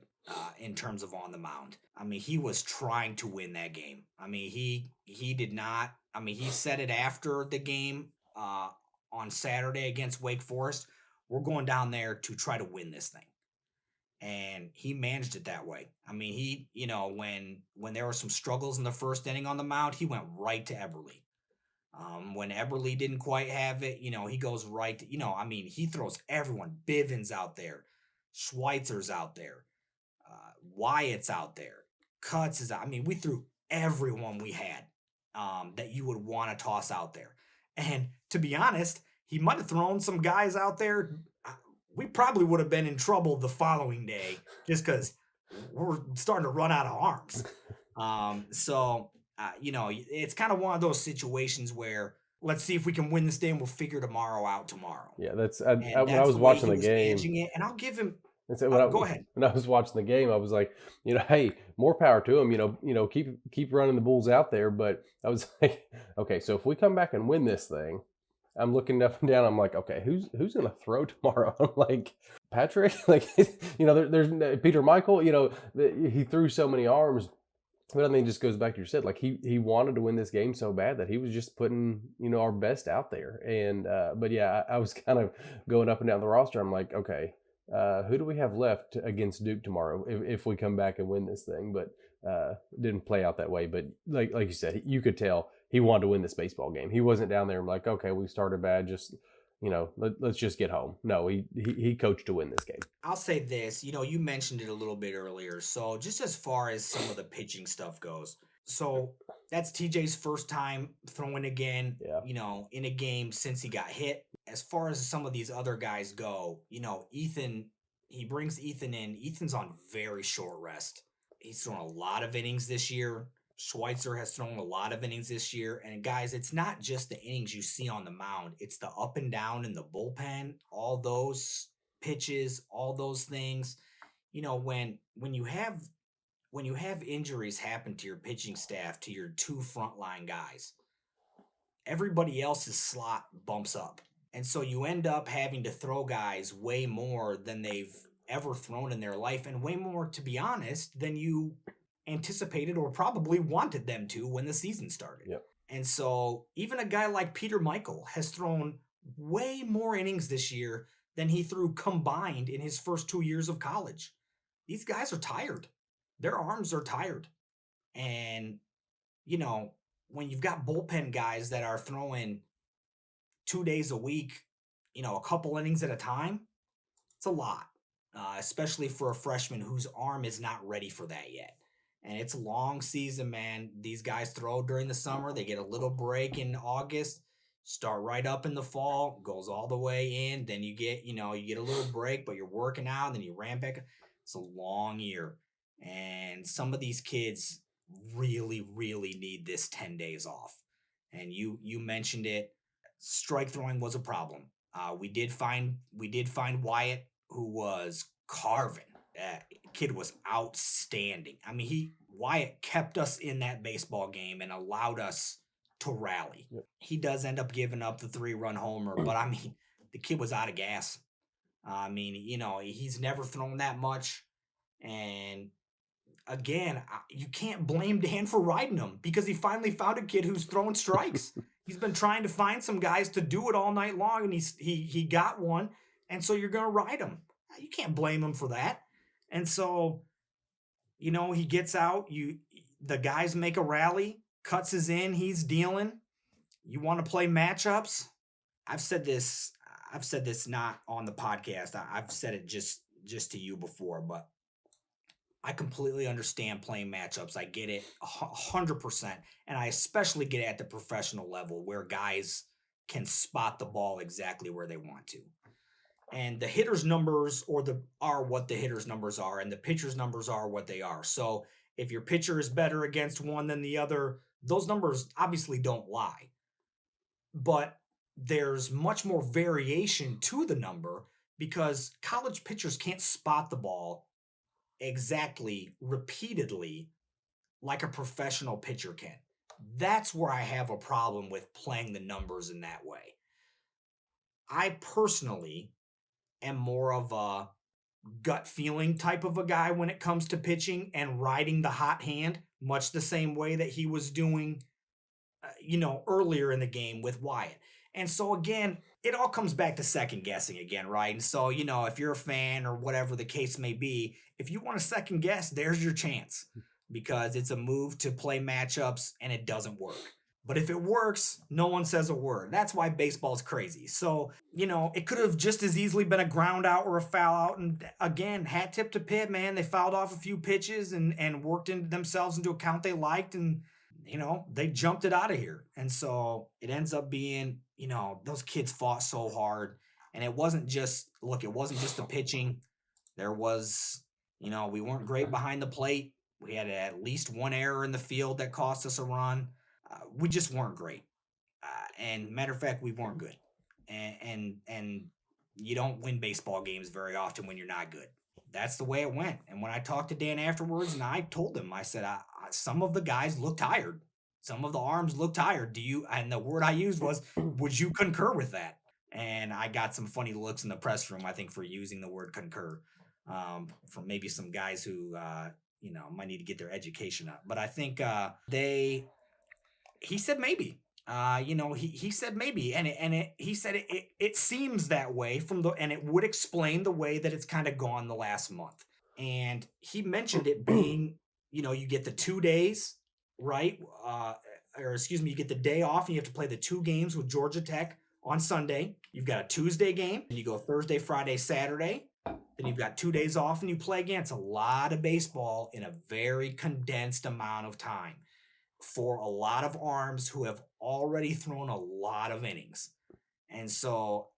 in terms of on the mound. I mean, he was trying to win that game. I mean, he did not. I mean, he said it after the game on Saturday against Wake Forest. We're going down there to try to win this thing, and he managed it that way. I mean, when there were some struggles in the first inning on the mound, he went right to Eberle. When Eberle didn't quite have it, he goes right to, I mean, he throws everyone. Bivens out there, Schweitzer's out there, Wyatt's out there, Cuts is out. I mean, we threw everyone we had that you would want to toss out there. And to be honest, he might have thrown some guys out there. We probably would have been in trouble the following day just because we're starting to run out of arms. It's kind of one of those situations where let's see if we can win this day and we'll figure tomorrow out tomorrow. Yeah, And when I that's was the way watching he the was game. managing it. And I'll give him And so when I Go ahead. when I was watching the game, I was like, hey, more power to him. Keep running the Bulls out there. But I was like, okay, so if we come back and win this thing, I'm looking up and down. I'm like, okay, who's gonna throw tomorrow? I'm like, Patrick, like, there's Peter Michael. He threw so many arms. But I mean, it just goes back to your said, like he wanted to win this game so bad that he was just putting our best out there. And but yeah, I was kind of going up and down the roster. I'm like, okay, who do we have left against Duke tomorrow if we come back and win this thing? But didn't play out that way. But like you said, you could tell he wanted to win this baseball game. He wasn't down there like, okay, we started bad, just let's just get home. No, he coached to win this game. I'll say this, you mentioned it a little bit earlier. So just as far as some of the pitching stuff goes, so that's TJ's first time throwing again, Yeah. in a game since he got hit. As far as some of these other guys go, Ethan, he brings Ethan in. Ethan's on very short rest. He's thrown a lot of innings this year. Schweitzer has thrown a lot of innings this year. And guys, it's not just the innings you see on the mound, it's the up and down in the bullpen, all those pitches, all those things. When you have injuries happen to your pitching staff, to your two frontline guys, everybody else's slot bumps up. And so you end up having to throw guys way more than they've ever thrown in their life, and way more, to be honest, than you anticipated or probably wanted them to when the season started. Yep. And so even a guy like Peter Michael has thrown way more innings this year than he threw combined in his first 2 years of college. These guys are tired. Their arms are tired. And, when you've got bullpen guys that are throwing 2 days a week, a couple innings at a time, it's a lot, especially for a freshman whose arm is not ready for that yet. And it's a long season, man. These guys throw during the summer. They get a little break in August, start right up in the fall, goes all the way in. Then you get a little break, but you're working out, and then you ramp back. It's a long year. And some of these kids really, really need this 10 days off. And you mentioned it. Strike throwing was a problem. We did find Wyatt, who was carving. That kid was outstanding. I mean, Wyatt kept us in that baseball game and allowed us to rally. Yep. He does end up giving up the 3-run homer, but I mean, the kid was out of gas. I mean, he's never thrown that much. And again, you can't blame Dan for riding him, because he finally found a kid who's throwing strikes. He's been trying to find some guys to do it all night long, and he got one, and so you're going to ride him. You can't blame him for that. And so, he gets out. The guys make a rally, cuts his in, he's dealing. You want to play matchups? I've said this not on the podcast. I've said it just to you before, but I completely understand playing matchups. I get it 100%. And I especially get it at the professional level, where guys can spot the ball exactly where they want to. And the hitters' numbers are what the hitters' numbers are, and the pitchers' numbers are what they are. So if your pitcher is better against one than the other, those numbers obviously don't lie. But there's much more variation to the number, because college pitchers can't spot the ball exactly repeatedly like a professional pitcher can. That's where I have a problem with playing the numbers in that way. I personally am more of a gut feeling type of a guy when it comes to pitching and riding the hot hand, much the same way that he was doing earlier in the game with Wyatt. And so again, it all comes back to second guessing again, right? And so, if you're a fan or whatever the case may be, if you want to second guess, there's your chance, because it's a move to play matchups and it doesn't work. But if it works, no one says a word. That's why baseball's crazy. So, it could have just as easily been a ground out or a foul out. And again, hat tip to Pitt, man. They fouled off a few pitches and worked themselves into a count they liked, and they jumped it out of here. And so it ends up being, those kids fought so hard. And it wasn't just the pitching. There was, we weren't great behind the plate. We had at least one error in the field that cost us a run. We just weren't great. And matter of fact, we weren't good. And you don't win baseball games very often when you're not good. that's the way it went. And when I talked to Dan afterwards, and I told him, I said, some of the guys look tired. Some of the arms look tired. And the word I used was, would you concur with that? And I got some funny looks in the press room, I think, for using the word concur, from maybe some guys who, might need to get their education up. But I think he said maybe. He said maybe, he said it seems that way and it would explain the way that it's kind of gone the last month. And he mentioned it being, you get the 2 days, right? You get the day off, and you have to play the 2 games with Georgia Tech on Sunday. You've got a Tuesday game, and you go Thursday, Friday, Saturday. Then you've got 2 days off, and you play again. It's a lot of baseball in a very condensed amount of time for a lot of arms who have already thrown a lot of innings. And so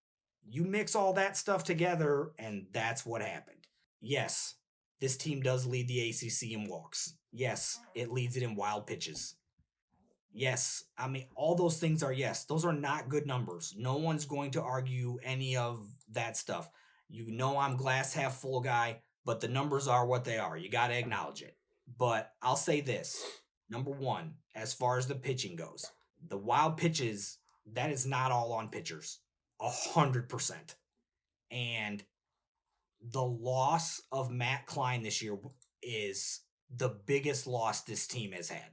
you mix all that stuff together, and that's what happened. Yes, this team does lead the ACC in walks. Yes, it leads it in wild pitches. Yes, I mean, all those things are yes. Those are not good numbers. No one's going to argue any of that stuff. I'm glass half full guy, but the numbers are what they are. You got to acknowledge it. But I'll say this. Number one, as far as the pitching goes, the wild pitches, that is not all on pitchers, 100%. And the loss of Matt Klein this year is the biggest loss this team has had.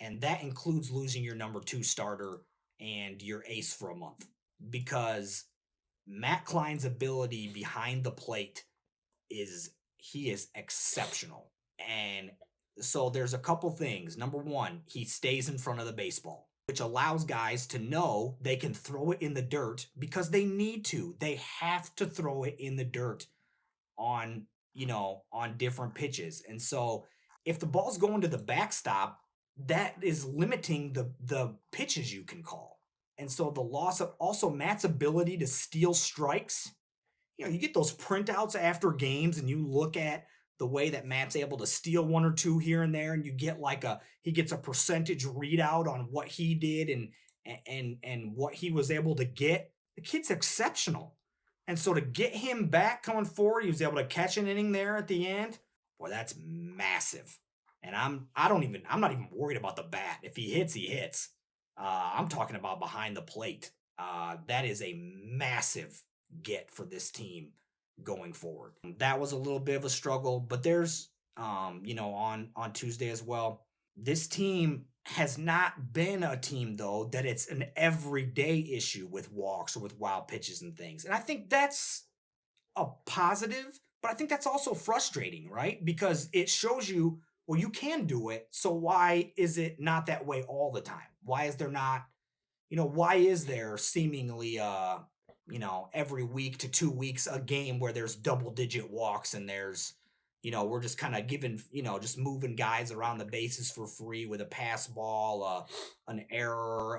And that includes losing your number 2 starter and your ace for a month, because Matt Klein's ability behind the plate he is exceptional. And so there's a couple things. Number one, he stays in front of the baseball, which allows guys to know they can throw it in the dirt because they need to. They have to throw it in the dirt on different pitches. And so if the ball's going to the backstop, that is limiting the pitches you can call. And so the loss of also Matt's ability to steal strikes. You get those printouts after games, and you look at the way that Matt's able to steal 1 or 2 here and there, and you get he gets a percentage readout on what he did and what he was able to get. The kid's exceptional. And so to get him back coming forward, he was able to catch an inning there at the end. Boy, that's massive. And I'm not even worried about the bat. If he hits, he hits. I'm talking about behind the plate. That is a massive get for this team going forward. That was a little bit of a struggle, but there's, on Tuesday as well, this team has not been a team, though, that it's an everyday issue with walks or with wild pitches and things. And I think that's a positive, but I think that's also frustrating, right? Because it shows you, well, you can do it. So why is it not that way all the time? Why is there not, why is there seemingly, every week to 2 weeks, a game where there's double-digit walks and there's, we're just kind of giving, just moving guys around the bases for free with a pass ball, an error,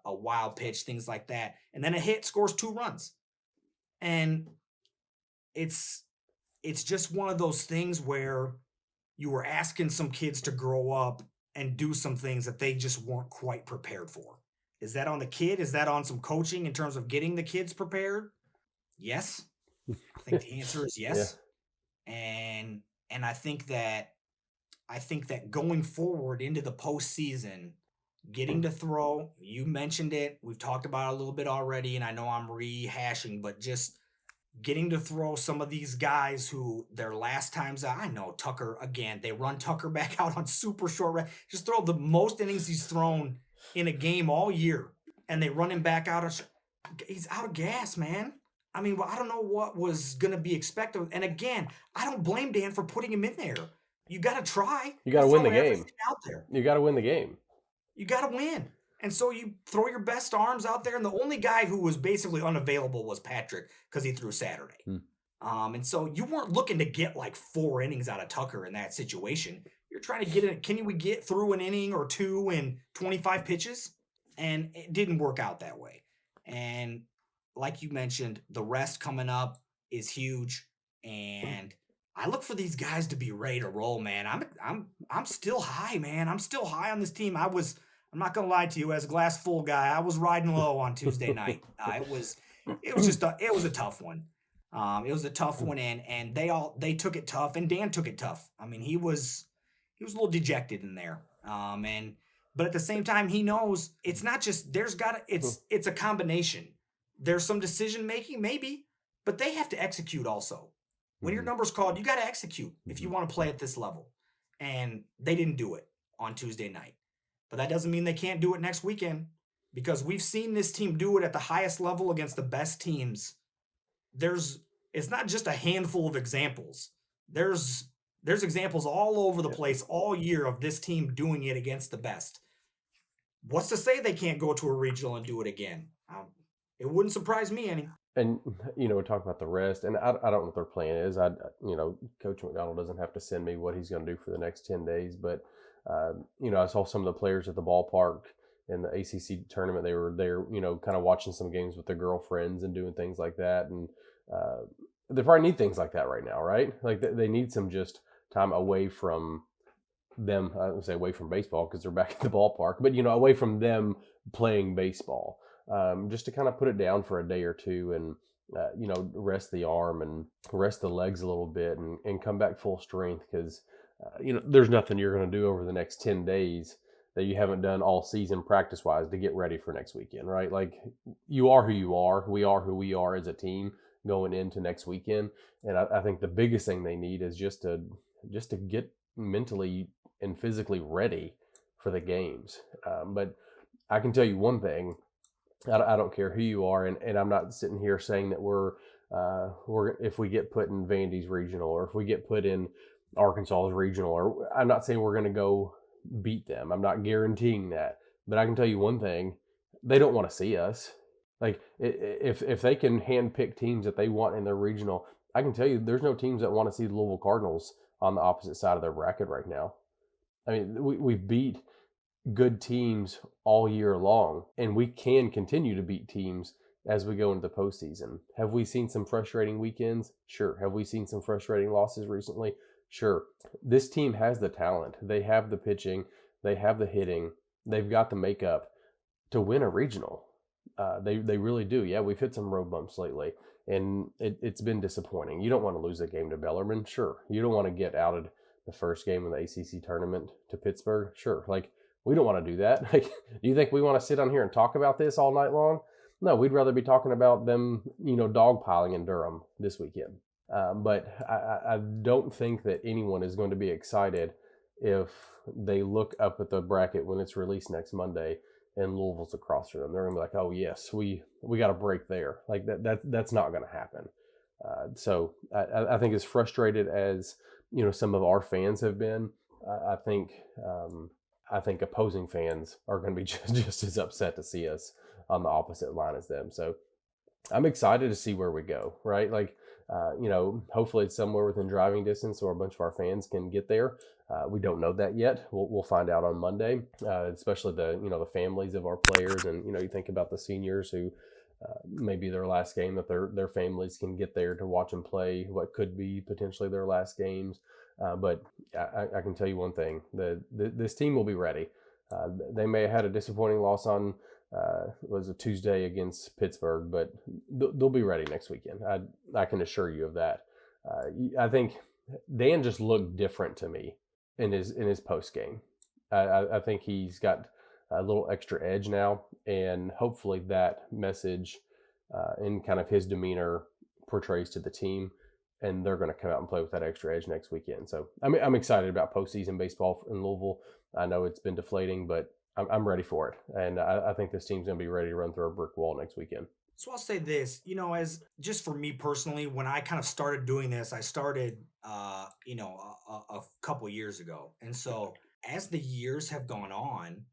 a wild pitch, things like that. And then a hit scores 2 runs. And it's just one of those things where you were asking some kids to grow up and do some things that they just weren't quite prepared for. Is that on the kid? Is that on some coaching in terms of getting the kids prepared? Yes. I think the answer is yes. Yeah. And I think that going forward into the postseason, getting to throw, you mentioned it, we've talked about it a little bit already, and I know I'm rehashing, but just getting to throw some of these guys who their last times out, I know Tucker, again, they run Tucker back out on super short, just throw the most innings he's thrown in a game all year, and they run him back out. He's out of gas, man. I mean, I don't know what was going to be expected. And again, I don't blame Dan for putting him in there. You got to try. You got to win the game. Out there. You got to win the game. You got to win. And so you throw your best arms out there, and the only guy who was basically unavailable was Patrick because he threw Saturday. And so you weren't looking to get like 4 innings out of Tucker in that situation. You're trying to get it. Can we get through an inning or 2 in 25 pitches? And it didn't work out that way. And like you mentioned, the rest coming up is huge. And I look for these guys to be ready to roll, man. I'm still high, man. I'm still high on this team. I'm not gonna lie to you, as a glass full guy, I was riding low on Tuesday night. It was a tough one. It was a tough one, and they took it tough, and Dan took it tough. I mean, he was a little dejected in there. And but at the same time, he knows it's not just there's got to it's a combination. There's some decision making, maybe, but they have to execute also. When your Mhm. number's called, you got to execute if you Mhm. want to play at this level. And they didn't do it on Tuesday night. But that doesn't mean they can't do it next weekend because we've seen this team do it at the highest level against the best teams. There's it's not just a handful of examples. There's there's examples all over the Yeah. place all year of this team doing it against the best. What's to say they can't go to a regional and do it again? It wouldn't surprise me any. And we talk about the rest, and I don't know what their plan is. Coach McDonald doesn't have to send me what he's going to do for the next 10 days, but I saw some of the players at the ballpark in the ACC tournament. They were there, kind of watching some games with their girlfriends and doing things like that, and uh, they probably need things like that right now, right? Like they need some just time away from them. I would say away from baseball because they're back at the ballpark, but away from them playing baseball, just to kind of put it down for a day or two and rest the arm and rest the legs a little bit and come back full strength because there's nothing you're going to do over the next 10 days that you haven't done all season practice wise to get ready for next weekend, right? Like you are who you are, we are who we are as a team going into next weekend, and I think the biggest thing they need is just to get mentally and physically ready for the games. But I can tell you one thing: I don't care who you are, and I'm not sitting here saying that we're if we get put in Vandy's regional or if we get put in Arkansas's regional, or I'm not saying we're going to go beat them. I'm not guaranteeing that, but I can tell you one thing: they don't want to see us. Like if they can handpick teams that they want in their regional, I can tell you there's no teams that want to see the Louisville Cardinals on the opposite side of their bracket right now. I mean, we've beat good teams all year long, and we can continue to beat teams as we go into the postseason. Have we seen some frustrating weekends? Sure. Have we seen some frustrating losses recently? Sure. This team has the talent. They have the pitching. They have the hitting. They've got the makeup to win a regional. They really do. Yeah, we've hit some road bumps lately, and it's been disappointing. You don't want to lose a game to Bellarmine, sure. You don't want to get outed the first game of the ACC tournament to Pittsburgh, sure. Like we don't want to do that. Like, do you think we want to sit on here and talk about this all night long? No, we'd rather be talking about them, dogpiling in Durham this weekend. But I don't think that anyone is going to be excited if they look up at the bracket when it's released next Monday and Louisville's across from them. They're gonna be like, "Oh yes, we got a break there." Like that's not going to happen. So I think as frustrated as some of our fans have been, I think I think opposing fans are going to be just as upset to see us on the opposite line as them. So I'm excited to see where we go, right? Like, hopefully it's somewhere within driving distance or a bunch of our fans can get there. We don't know that yet. We'll find out on Monday, especially the families of our players. And, you think about the seniors who maybe their last game that their families can get there to watch them play what could be potentially their last games. But I can tell you one thing: this team will be ready. They may have had a disappointing loss on was a Tuesday against Pittsburgh, but they'll be ready next weekend. I can assure you of that. I think Dan just looked different to me in his post game. I think he's got a little extra edge now, and hopefully that message and kind of his demeanor portrays to the team, and they're going to come out and play with that extra edge next weekend. So I'm excited about postseason baseball in Louisville. I know it's been deflating, but I'm ready for it, and I think this team's going to be ready to run through a brick wall next weekend. So I'll say this, as just for me personally, when I kind of started doing this, I started, a couple years ago, and so as the years have gone on,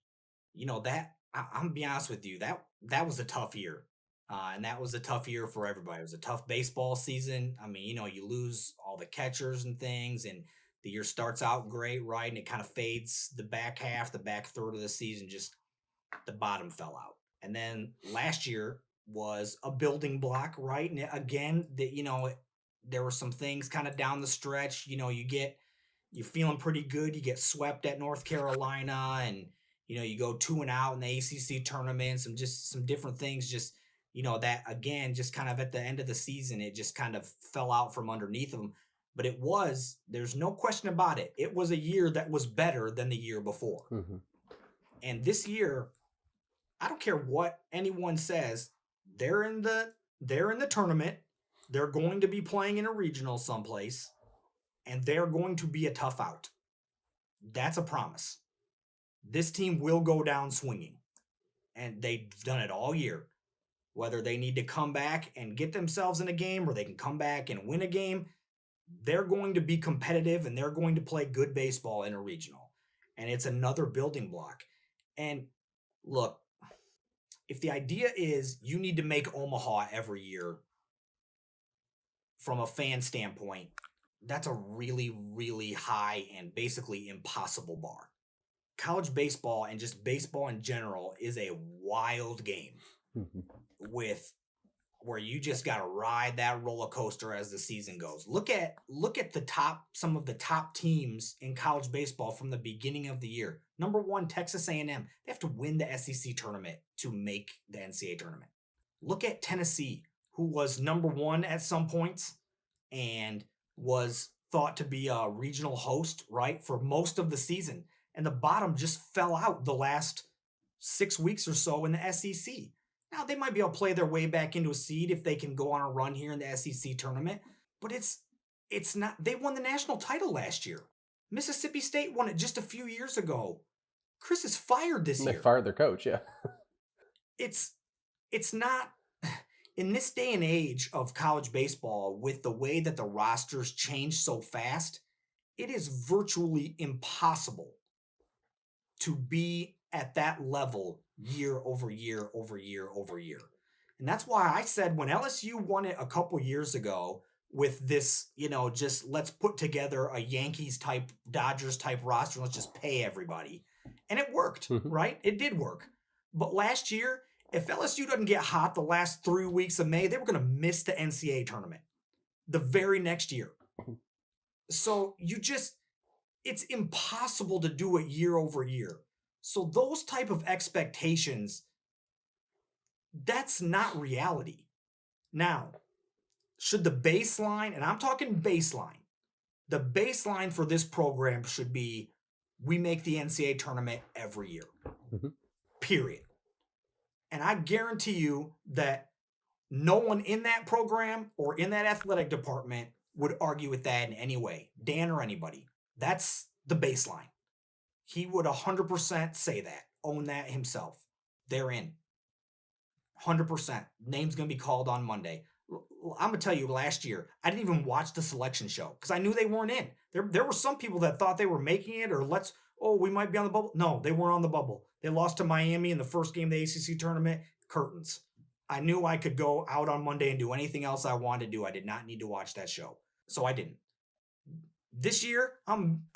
I'm gonna be honest with you, that was a tough year, and that was a tough year for everybody. It was a tough baseball season. I mean, you lose all the catchers and things, and the year starts out great, right, and it kind of fades the back half, the back third of the season, just the bottom fell out. And then last year was a building block, right? And again, there were some things kind of down the stretch. You're feeling pretty good. You get swept at North Carolina, and you go 2-0 in the ACC tournament. Some different things just that again, just kind of at the end of the season, it just kind of fell out from underneath them. But there's no question about it. It was a year that was better than the year before. Mhm. And this year, I don't care what anyone says, they're in the tournament. They're going to be playing in a regional someplace, and they're going to be a tough out. That's a promise. This team will go down swinging, and they've done it all year. Whether they need to come back and get themselves in a game or they can come back and win a game, they're going to be competitive and they're going to play good baseball in a regional. And it's another building block. And look, if the idea is you need to make Omaha every year from a fan standpoint, that's a really, really high and basically impossible bar. College baseball and just baseball in general is a wild game Mhm. with where you just got to ride that roller coaster as the season goes. Look at some of the top teams in college baseball from the beginning of the year. Number 1, Texas A&M. They have to win the SEC tournament to make the NCAA tournament. Look at Tennessee, who was number 1 at some points and was thought to be a regional host, right, for most of the season. And the bottom just fell out the last 6 weeks or so in the SEC. Now, they might be able to play their way back into a seed if they can go on a run here in the SEC tournament, but it's not. They won the national title last year. Mississippi State won it just a few years ago. Chris is fired this They year. fired their coach, yeah. It's not in this day and age of college baseball with the way that the rosters change so fast, it is virtually impossible to be at that level year over year over year over year. And that's why I said when LSU won it a couple years ago with this, just let's put together a Yankees type, Dodgers type roster, let's just pay everybody. And it worked, Mhm. right? It did work. But last year, if LSU doesn't get hot the last 3 weeks of May, they were going to miss the NCAA tournament the very next year. So it's impossible to do it year over year. So those type of expectations, that's not reality. Now, should the baseline, and I'm talking baseline, the baseline for this program should be we make the NCAA tournament every year. Mhm. Period. And I guarantee you that no one in that program or in that athletic department would argue with that in any way. Dan or anybody. That's the baseline. He would 100% say that, own that himself. They're in. 100%. Name's going to be called on Monday. I'm going to tell you, last year, I didn't even watch the selection show because I knew they weren't in. There were some people that thought they were making it or we might be on the bubble. No, they weren't on the bubble. They lost to Miami in the first game of the ACC tournament. Curtains. I knew I could go out on Monday and do anything else I wanted to do. I did not need to watch that show. So I didn't. This year, I'm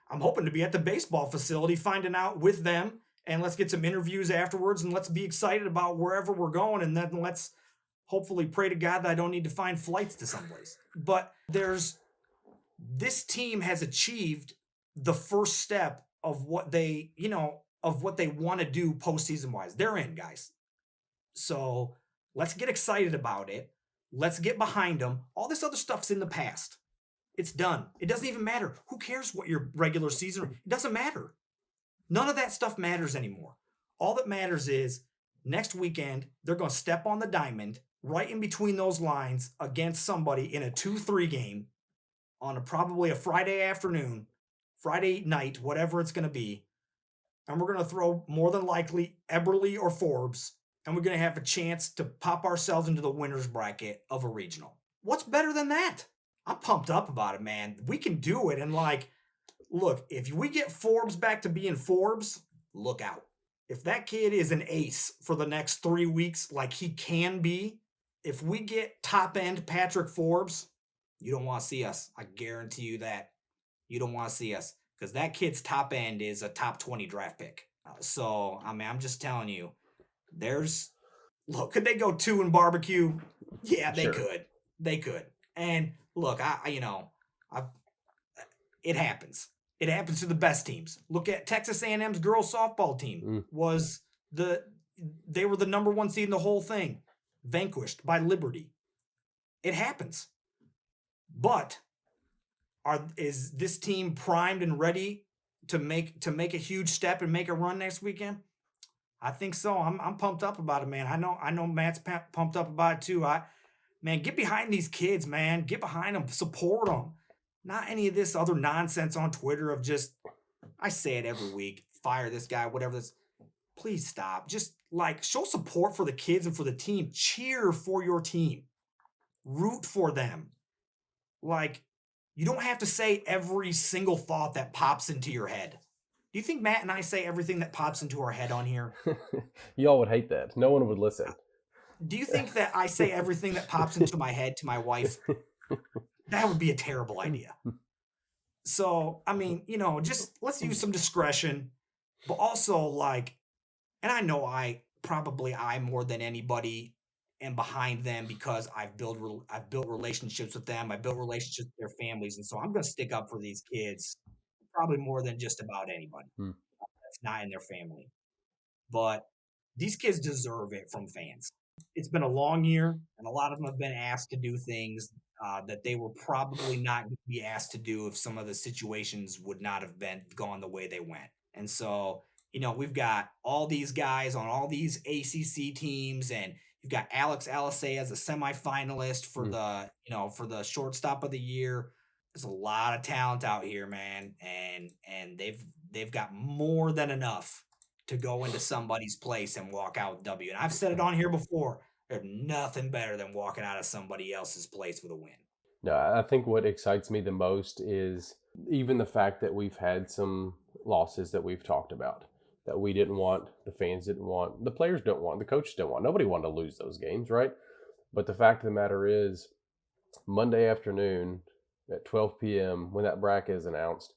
hoping to be at the baseball facility finding out with them, and let's get some interviews afterwards, and let's be excited about wherever we're going, and then let's hopefully pray to God that I don't need to find flights to someplace. But this team has achieved the first step of what they want to do postseason wise. They're in, guys. So let's get excited about it. Let's get behind them. All this other stuff's in the past. It's done. It doesn't even matter. Who cares what your regular season? It doesn't matter. None of that stuff matters anymore. All that matters is next weekend, they're going to step on the diamond right in between those lines against somebody in a 2-3 game on probably a Friday afternoon, Friday night, whatever it's going to be. And we're going to throw more than likely Eberle or Forbes, and we're going to have a chance to pop ourselves into the winner's bracket of a regional. What's better than that? I'm pumped up about it, man. We can do it. And look, if we get Forbes back to being Forbes, look out. If that kid is an ace for the next 3 weeks, like he can be, if we get top end Patrick Forbes, you don't want to see us. I guarantee you that. You don't want to see us because that kid's top end is a top 20 draft pick. So, I'm just telling you, could they go 2 in barbecue? Yeah, they Sure. could. They could. And look, it happens. It happens to the best teams. Look at Texas A&M's girls softball team. They were the number 1 seed in the whole thing. vanquished by Liberty. It happens. But is this team primed and ready to make a huge step and make a run next weekend? I think so. I'm pumped up about it, man. I know Matt's pumped up about it too. Man, get behind these kids, man. Get behind them, support them. Not any of this other nonsense on Twitter of just I say it every week, fire this guy, whatever this. Please stop. Just like show support for the kids and for the team. Cheer for your team. Root for them. Like, you don't have to say every single thought that pops into your head. Do you think Matt and I say everything that pops into our head on here? Y'all would hate that. No one would listen. Do you think that I say everything that pops into my head to my wife? That would be a terrible idea. So, I mean, just let's use some discretion, but also like, and I know I more than anybody am behind them because I've built relationships with them. I built relationships with their families, and so I'm going to stick up for these kids probably more than just about anybody Hmm. that's not in their family. But these kids deserve it from fans. It's been a long year, and a lot of them have been asked to do things that they were probably not going to be asked to do if some of the situations would not have been gone the way they went. And so, we've got all these guys on all these ACC teams, and you've got Alex Alisei as a semifinalist for Hmm. the shortstop of the year. There's a lot of talent out here, man, and they've got more than enough to go into somebody's place and walk out with W. And I've said it on here before. There's nothing better than walking out of somebody else's place with a win. No, I think what excites me the most is even the fact that we've had some losses that we've talked about that we didn't want, the fans didn't want, the players don't want, the coaches don't want. Nobody wanted to lose those games, right? But the fact of the matter is, Monday afternoon at 12 p.m., when that bracket is announced,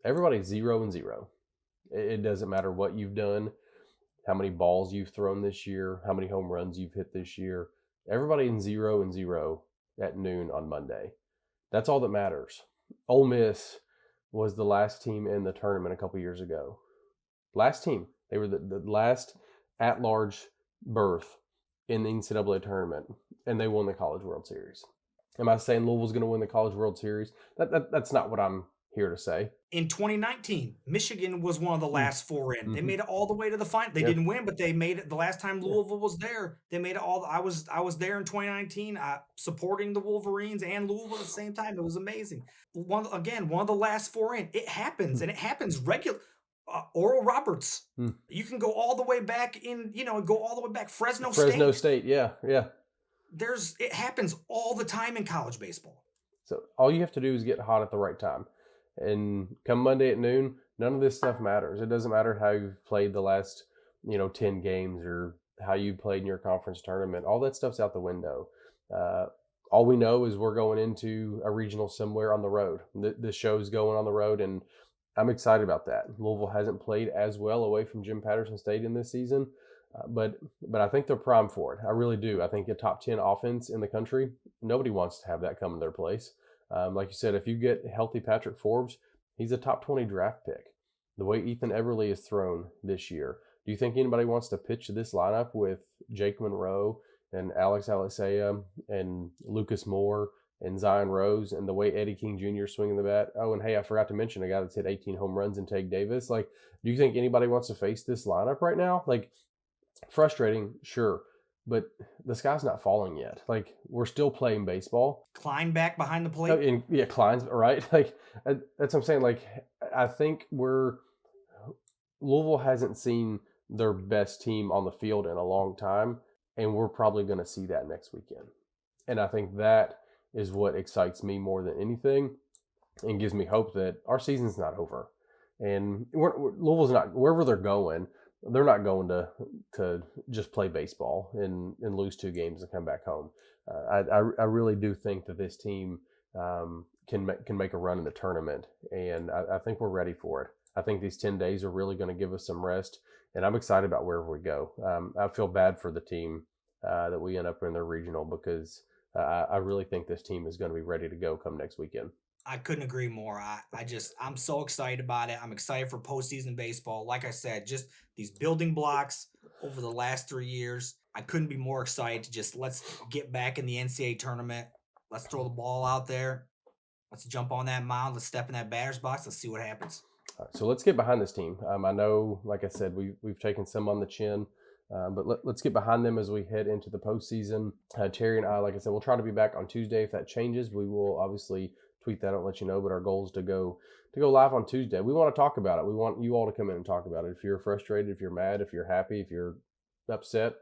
everybody's 0-0. It doesn't matter what you've done, how many balls you've thrown this year, how many home runs you've hit this year. Everybody in 0-0 at noon on Monday. That's all that matters. Ole Miss was the last team in the tournament a couple years ago. Last team. They were the last at-large berth in the NCAA tournament, and they won the College World Series. Am I saying Louisville's going to win the College World Series? That's not what I'm here to say. In 2019, Michigan was one of the last four in. They Mm-hmm. made it all the way to the final. They Yeah. didn't win, but they made it the last time Yeah. Louisville was there. They made it all. I was there in 2019, supporting the Wolverines and Louisville at the same time. It was amazing. One of the last four in. It happens, and it happens regular. Oral Roberts. Hmm. You can go all the way back go all the way back. Fresno Fresno State. State, yeah. It happens all the time in college baseball. So all you have to do is get hot at the right time. And come Monday at noon, none of this stuff matters. It doesn't matter how you've played the last, 10 games or how you played in your conference tournament. All that stuff's out the window. All we know is we're going into a regional somewhere on the road. The show's going on the road, and I'm excited about that. Louisville hasn't played as well away from Jim Patterson Stadium this season, but I think they're primed for it. I really do. I think a top 10 offense in the country, nobody wants to have that come in their place. Like you said, if you get healthy Patrick Forbes, he's a top 20 draft pick. The way Ethan Eberle is thrown this year, do you think anybody wants to pitch this lineup with Jake Monroe and Alex Alisea and Lucas Moore and Zion Rose and the way Eddie King Jr. is swinging the bat? Oh, and hey, I forgot to mention a guy that's hit 18 home runs in Tague Davis. Like, do you think anybody wants to face this lineup right now? Like, frustrating, sure, but the sky's not falling yet. Like, we're still playing baseball. Klein back behind the plate. Oh, and yeah, Klein's right. Like, that's what I'm saying. Like, I think Louisville hasn't seen their best team on the field in a long time, and we're probably going to see that next weekend. And I think that is what excites me more than anything, and gives me hope that our season's not over. And Louisville's not, wherever they're going, they're not going to just play baseball and lose 2 games and come back home. I really do think that this team can make a run in the tournament, and I think we're ready for it. I think these 10 days are really going to give us some rest, and I'm excited about wherever we go. I feel bad for the team that we end up in their regional, because I really think this team is going to be ready to go come next weekend. I couldn't agree more. I'm so excited about it. I'm excited for postseason baseball. Like I said, just these building blocks over the last 3 years. I couldn't be more excited to just let's get back in the NCAA tournament. Let's throw the ball out there. Let's jump on that mound. Let's step in that batter's box. Let's see what happens. All right, so let's get behind this team. I know, like I said, we've taken some on the chin, but let's get behind them as we head into the postseason. Terry and I, like I said, we'll try to be back on Tuesday. If that changes, we will obviously tweet that out and let you know. But our goal is to go live on Tuesday. We want to talk about it. We want you all to come in and talk about it. If you're frustrated, if you're mad, if you're happy, if you're upset,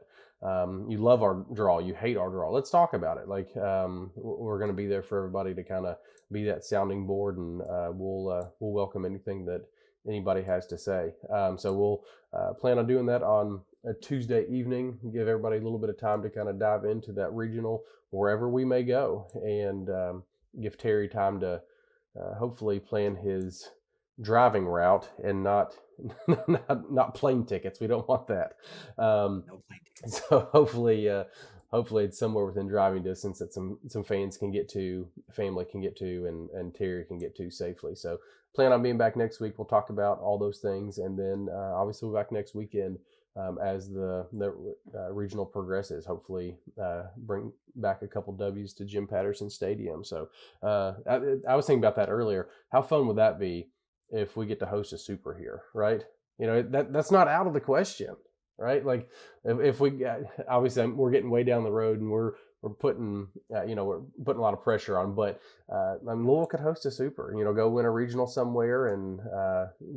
you love our draw, you hate our draw, let's talk about it. Like, we're going to be there for everybody to kind of be that sounding board, and we'll welcome anything that anybody has to say. So we'll plan on doing that on a Tuesday evening, give everybody a little bit of time to kind of dive into that regional wherever we may go, and give Terry time to hopefully plan his driving route and not plane tickets. We don't want that. No plane tickets. So hopefully it's somewhere within driving distance that some fans can get to, family can get to, and Terry can get to safely. So plan on being back next week. We'll talk about all those things, and then obviously we'll be back next weekend as the regional progresses. Hopefully bring back a couple W's to Jim Patterson Stadium. So I was thinking about that earlier. How fun would that be if we get to host a super here, right? You know, that's not out of the question, right? Like if we obviously we're getting way down the road, and we're putting we're putting a lot of pressure on, but Louisville could host a super, go win a regional somewhere, and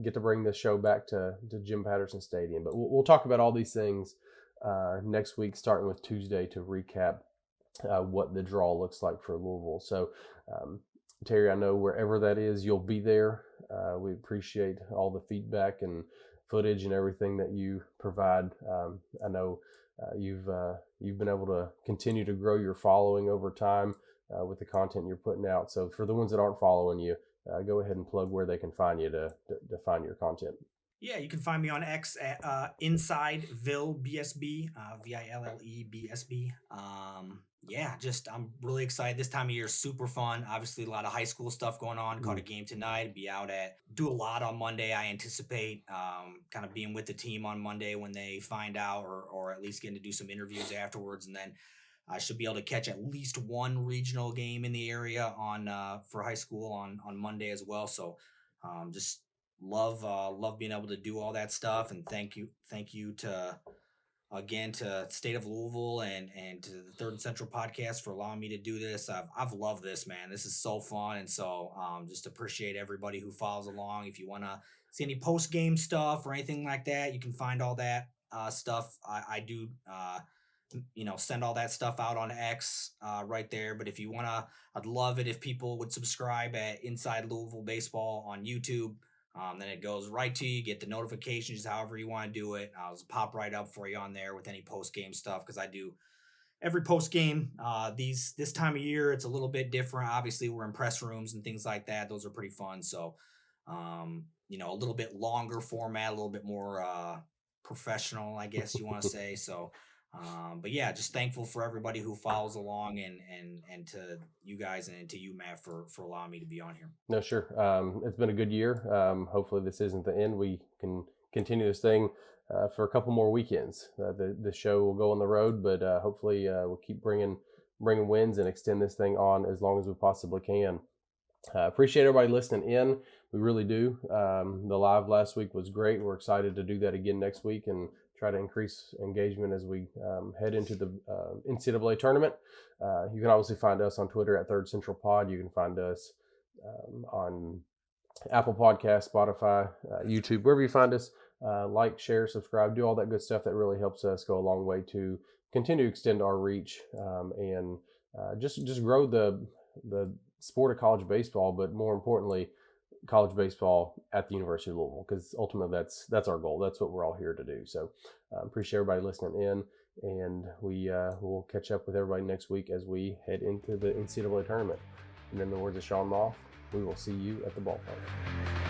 get to bring this show back to Jim Patterson Stadium. But we'll talk about all these things next week, starting with Tuesday, to recap what the draw looks like for Louisville. So Terry, I know wherever that is, you'll be there. We appreciate all the feedback and footage and everything that you provide. I know you've been able to continue to grow your following over time with the content you're putting out. So for the ones that aren't following you, go ahead and plug where they can find you to find your content. Yeah, you can find me on X at InsideVille BSB, VILLE BSB. Yeah, just I'm really excited. This time of year is super fun. Obviously, a lot of high school stuff going on. Caught a game tonight. Be out at do a lot on Monday. I anticipate kind of being with the team on Monday when they find out, or at least getting to do some interviews afterwards, and then I should be able to catch at least one regional game in the area on for high school on Monday as well. So just love being able to do all that stuff, and thank you to again to State of Louisville and to the Third and Central podcast for allowing me to do this. I've loved this, man. This is so fun, and so just appreciate everybody who follows along. If you want to see any post game stuff or anything like that, you can find all that stuff. I do send all that stuff out on X right there. But if you want to, I'd love it if people would subscribe at Inside Louisville Baseball on YouTube. Then it goes right to you, get the notifications, however you want to do it. I'll just pop right up for you on there with any post-game stuff, because I do every post-game. This time of year, it's a little bit different. Obviously, we're in press rooms and things like that. Those are pretty fun. So, a little bit longer format, a little bit more professional, I guess you want to say. So, but yeah, just thankful for everybody who follows along, and to you guys and to you, Matt, for allowing me to be on here. No, sure. It's been a good year. Hopefully this isn't the end. We can continue this thing for a couple more weekends. The show will go on the road, but hopefully we'll keep bringing wins and extend this thing on as long as we possibly can. Appreciate everybody listening in. We really do. The live last week was great. We're excited to do that again next week and try to increase engagement as we head into the NCAA tournament. You can obviously find us on Twitter at Third Central Pod. You can find us on Apple Podcasts, Spotify, YouTube, wherever you find us. Like, share, subscribe, do all that good stuff. That really helps us go a long way to continue to extend our reach and just grow the sport of college baseball, but more importantly, college baseball at the University of Louisville, because ultimately that's our goal. That's what we're all here to do. So appreciate everybody listening in, and we'll catch up with everybody next week as we head into the NCAA tournament. And in the words of Sean Moff, we will see you at the ballpark.